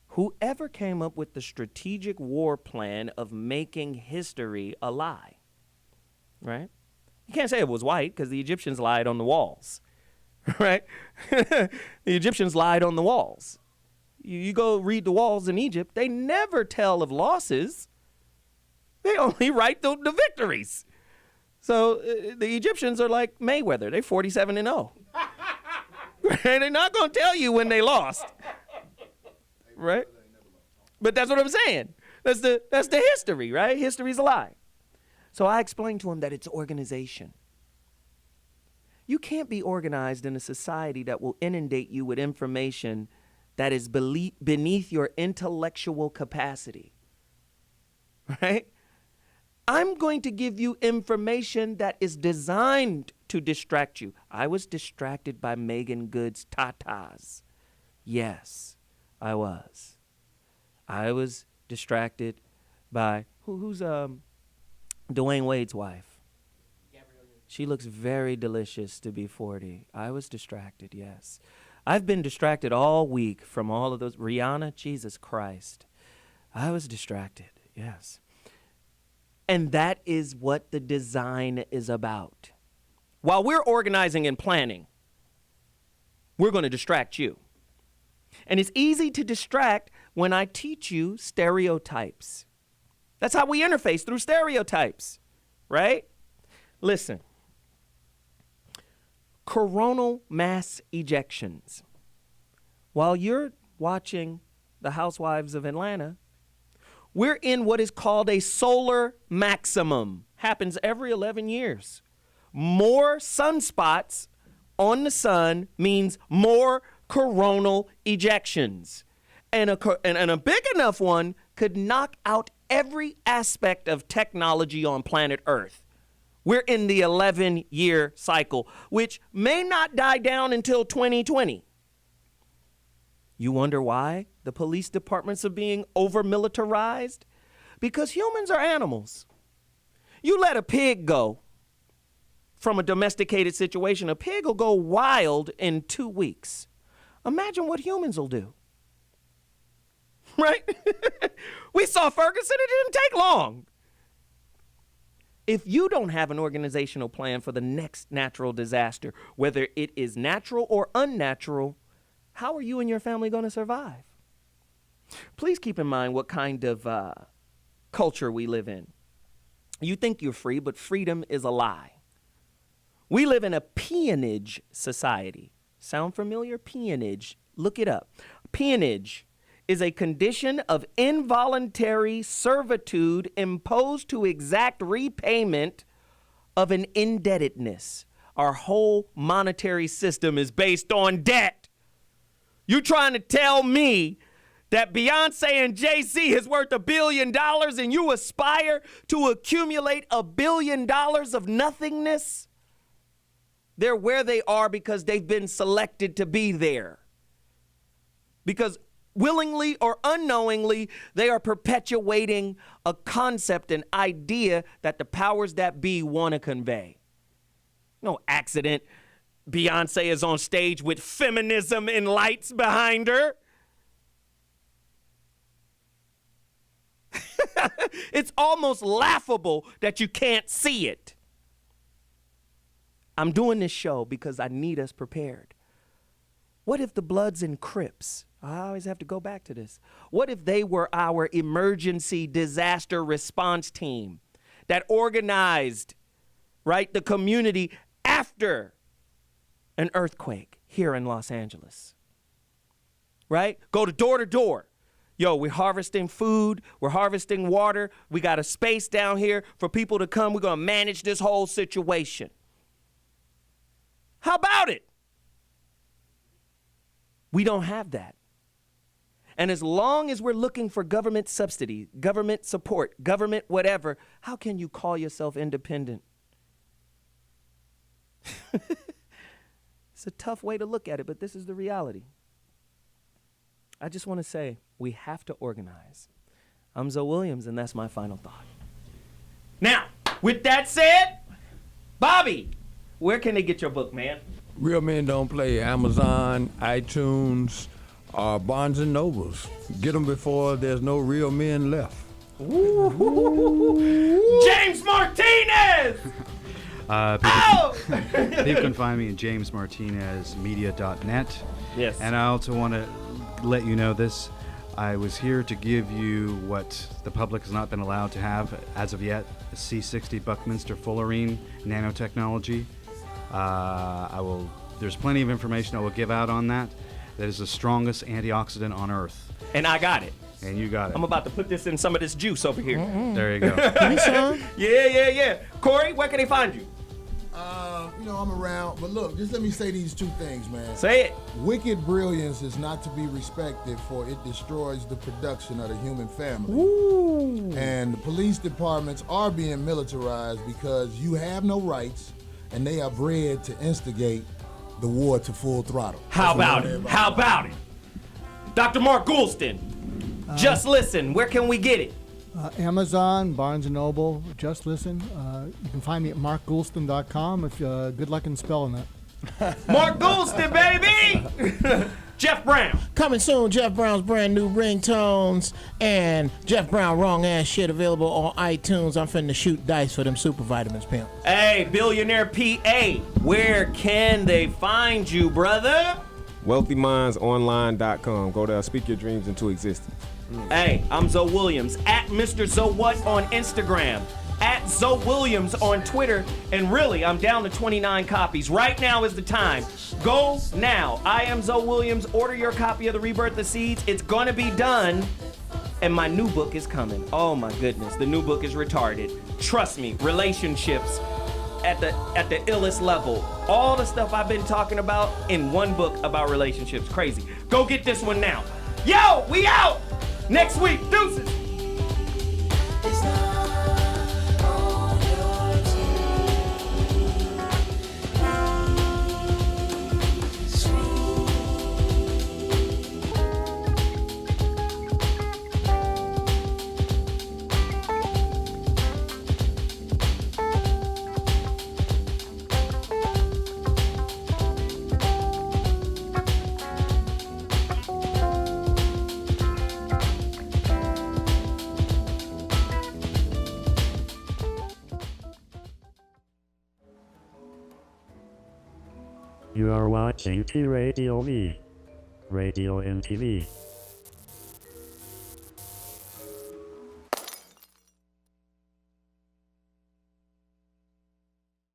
Whoever came up with the strategic war plan of making history a lie, right? You can't say it was white because the Egyptians lied on the walls, right? The Egyptians lied on the walls. You go read the walls in Egypt, they never tell of losses. They only write the victories. So the Egyptians are like Mayweather. They're 47-0. They're not going to tell you when they lost. Right? But that's what I'm saying. That's the history, right? History's a lie. So I explained to him that it's organization. You can't be organized in a society that will inundate you with information that is beneath your intellectual capacity. Right? I'm going to give you information that is designed to distract you. I was distracted by Megan Good's tatas. Yes, I was. I was distracted by who's Dwayne Wade's wife. She looks very delicious to be 40. I was distracted, yes. I've been distracted all week from all of those. Rihanna, Jesus Christ. I was distracted, yes. And that is what the design is about. While we're organizing and planning, we're going to distract you. And it's easy to distract when I teach you stereotypes. That's how we interface, through stereotypes, right? Listen. Coronal mass ejections. While you're watching The Housewives of Atlanta, we're in what is called a solar maximum. Happens every 11 years. More sunspots on the sun means more coronal ejections. And a big enough one could knock out every aspect of technology on planet Earth. We're in the 11-year cycle, which may not die down until 2020. You wonder why the police departments are being over-militarized? Because humans are animals. You let a pig go from a domesticated situation, a pig will go wild in 2 weeks. Imagine what humans will do. Right? We saw Ferguson, it didn't take long. If you don't have an organizational plan for the next natural disaster, whether it is natural or unnatural, how are you and your family going to survive? Please keep in mind what kind of culture we live in. You think you're free, but freedom is a lie. We live in a peonage society. Sound familiar? Peonage. Look it up. Peonage is a condition of involuntary servitude imposed to exact repayment of an indebtedness. Our whole monetary system is based on debt. You trying to tell me that Beyonce and Jay-Z is worth $1 billion and you aspire to accumulate $1 billion of nothingness? They're where they are because they've been selected to be there. Because willingly or unknowingly, they are perpetuating a concept, an idea that the powers that be want to convey. No accident Beyonce is on stage with feminism and lights behind her. It's almost laughable that you can't see it. I'm doing this show because I need us prepared. What if the Bloods and Crips, I always have to go back to this. What if they were our emergency disaster response team that organized, right, the community after an earthquake here in Los Angeles? Right? Go to door. Yo, we're harvesting food. We're harvesting water. We got a space down here for people to come. We're going to manage this whole situation. How about it? We don't have that. And as long as we're looking for government subsidy, government support, government whatever, how can you call yourself independent? It's a tough way to look at it, but this is the reality. I just want to say we have to organize. I'm Zoe Williams, and that's my final thought. Now, with that said, Bobby, where can they get your book, man? Real Men Don't Play, Amazon, iTunes, Barnes & Nobles. Get them before there's no real men left. James Martinez! People can find me at jamesmartinezmedia.net. Yes. And I also want to let you know this. I was here to give you what the public has not been allowed to have as of yet, the C60 Buckminster Fullerene nanotechnology. There's plenty of information I will give out on that. That is the strongest antioxidant on earth. And I got it. And you got it. I'm about to put this in some of this juice over here. There you go. Give me some. Yeah. Corey, where can they find you? I'm around, but look, just let me say these two things, man. Say it. Wicked brilliance is not to be respected, for it destroys the production of the human family. Ooh. And the police departments are being militarized because you have no rights, and they are bred to instigate the war to full throttle. How about it? Dr. Mark Goulston, Just Listen, where can we get it? Amazon, Barnes & Noble, Just Listen. You can find me at markgoulston.com. Good luck in spelling that. Mark Goulston, baby! Jeff Brown. Coming soon, Jeff Brown's brand new ringtones and Jeff Brown wrong ass shit available on iTunes. I'm finna shoot dice for them super vitamins, pimp. Hey, Billionaire PA, where can they find you, brother? WealthyMindsOnline.com. Go there, speak your dreams into existence. Hey, I'm Zoe Williams, at Mr. Zoe What on Instagram, at Zoe Williams on Twitter, and really, I'm down to 29 copies. Right now is the time. Go now. I am Zoe Williams. Order your copy of The Rebirth of Seeds. It's gonna be done, and my new book is coming. Oh my goodness, the new book is retarded. Trust me, relationships at the illest level. All the stuff I've been talking about in one book about relationships. Crazy. Go get this one now. Yo, we out! Next week, deuces. You are watching T-Radio V, Radio and TV.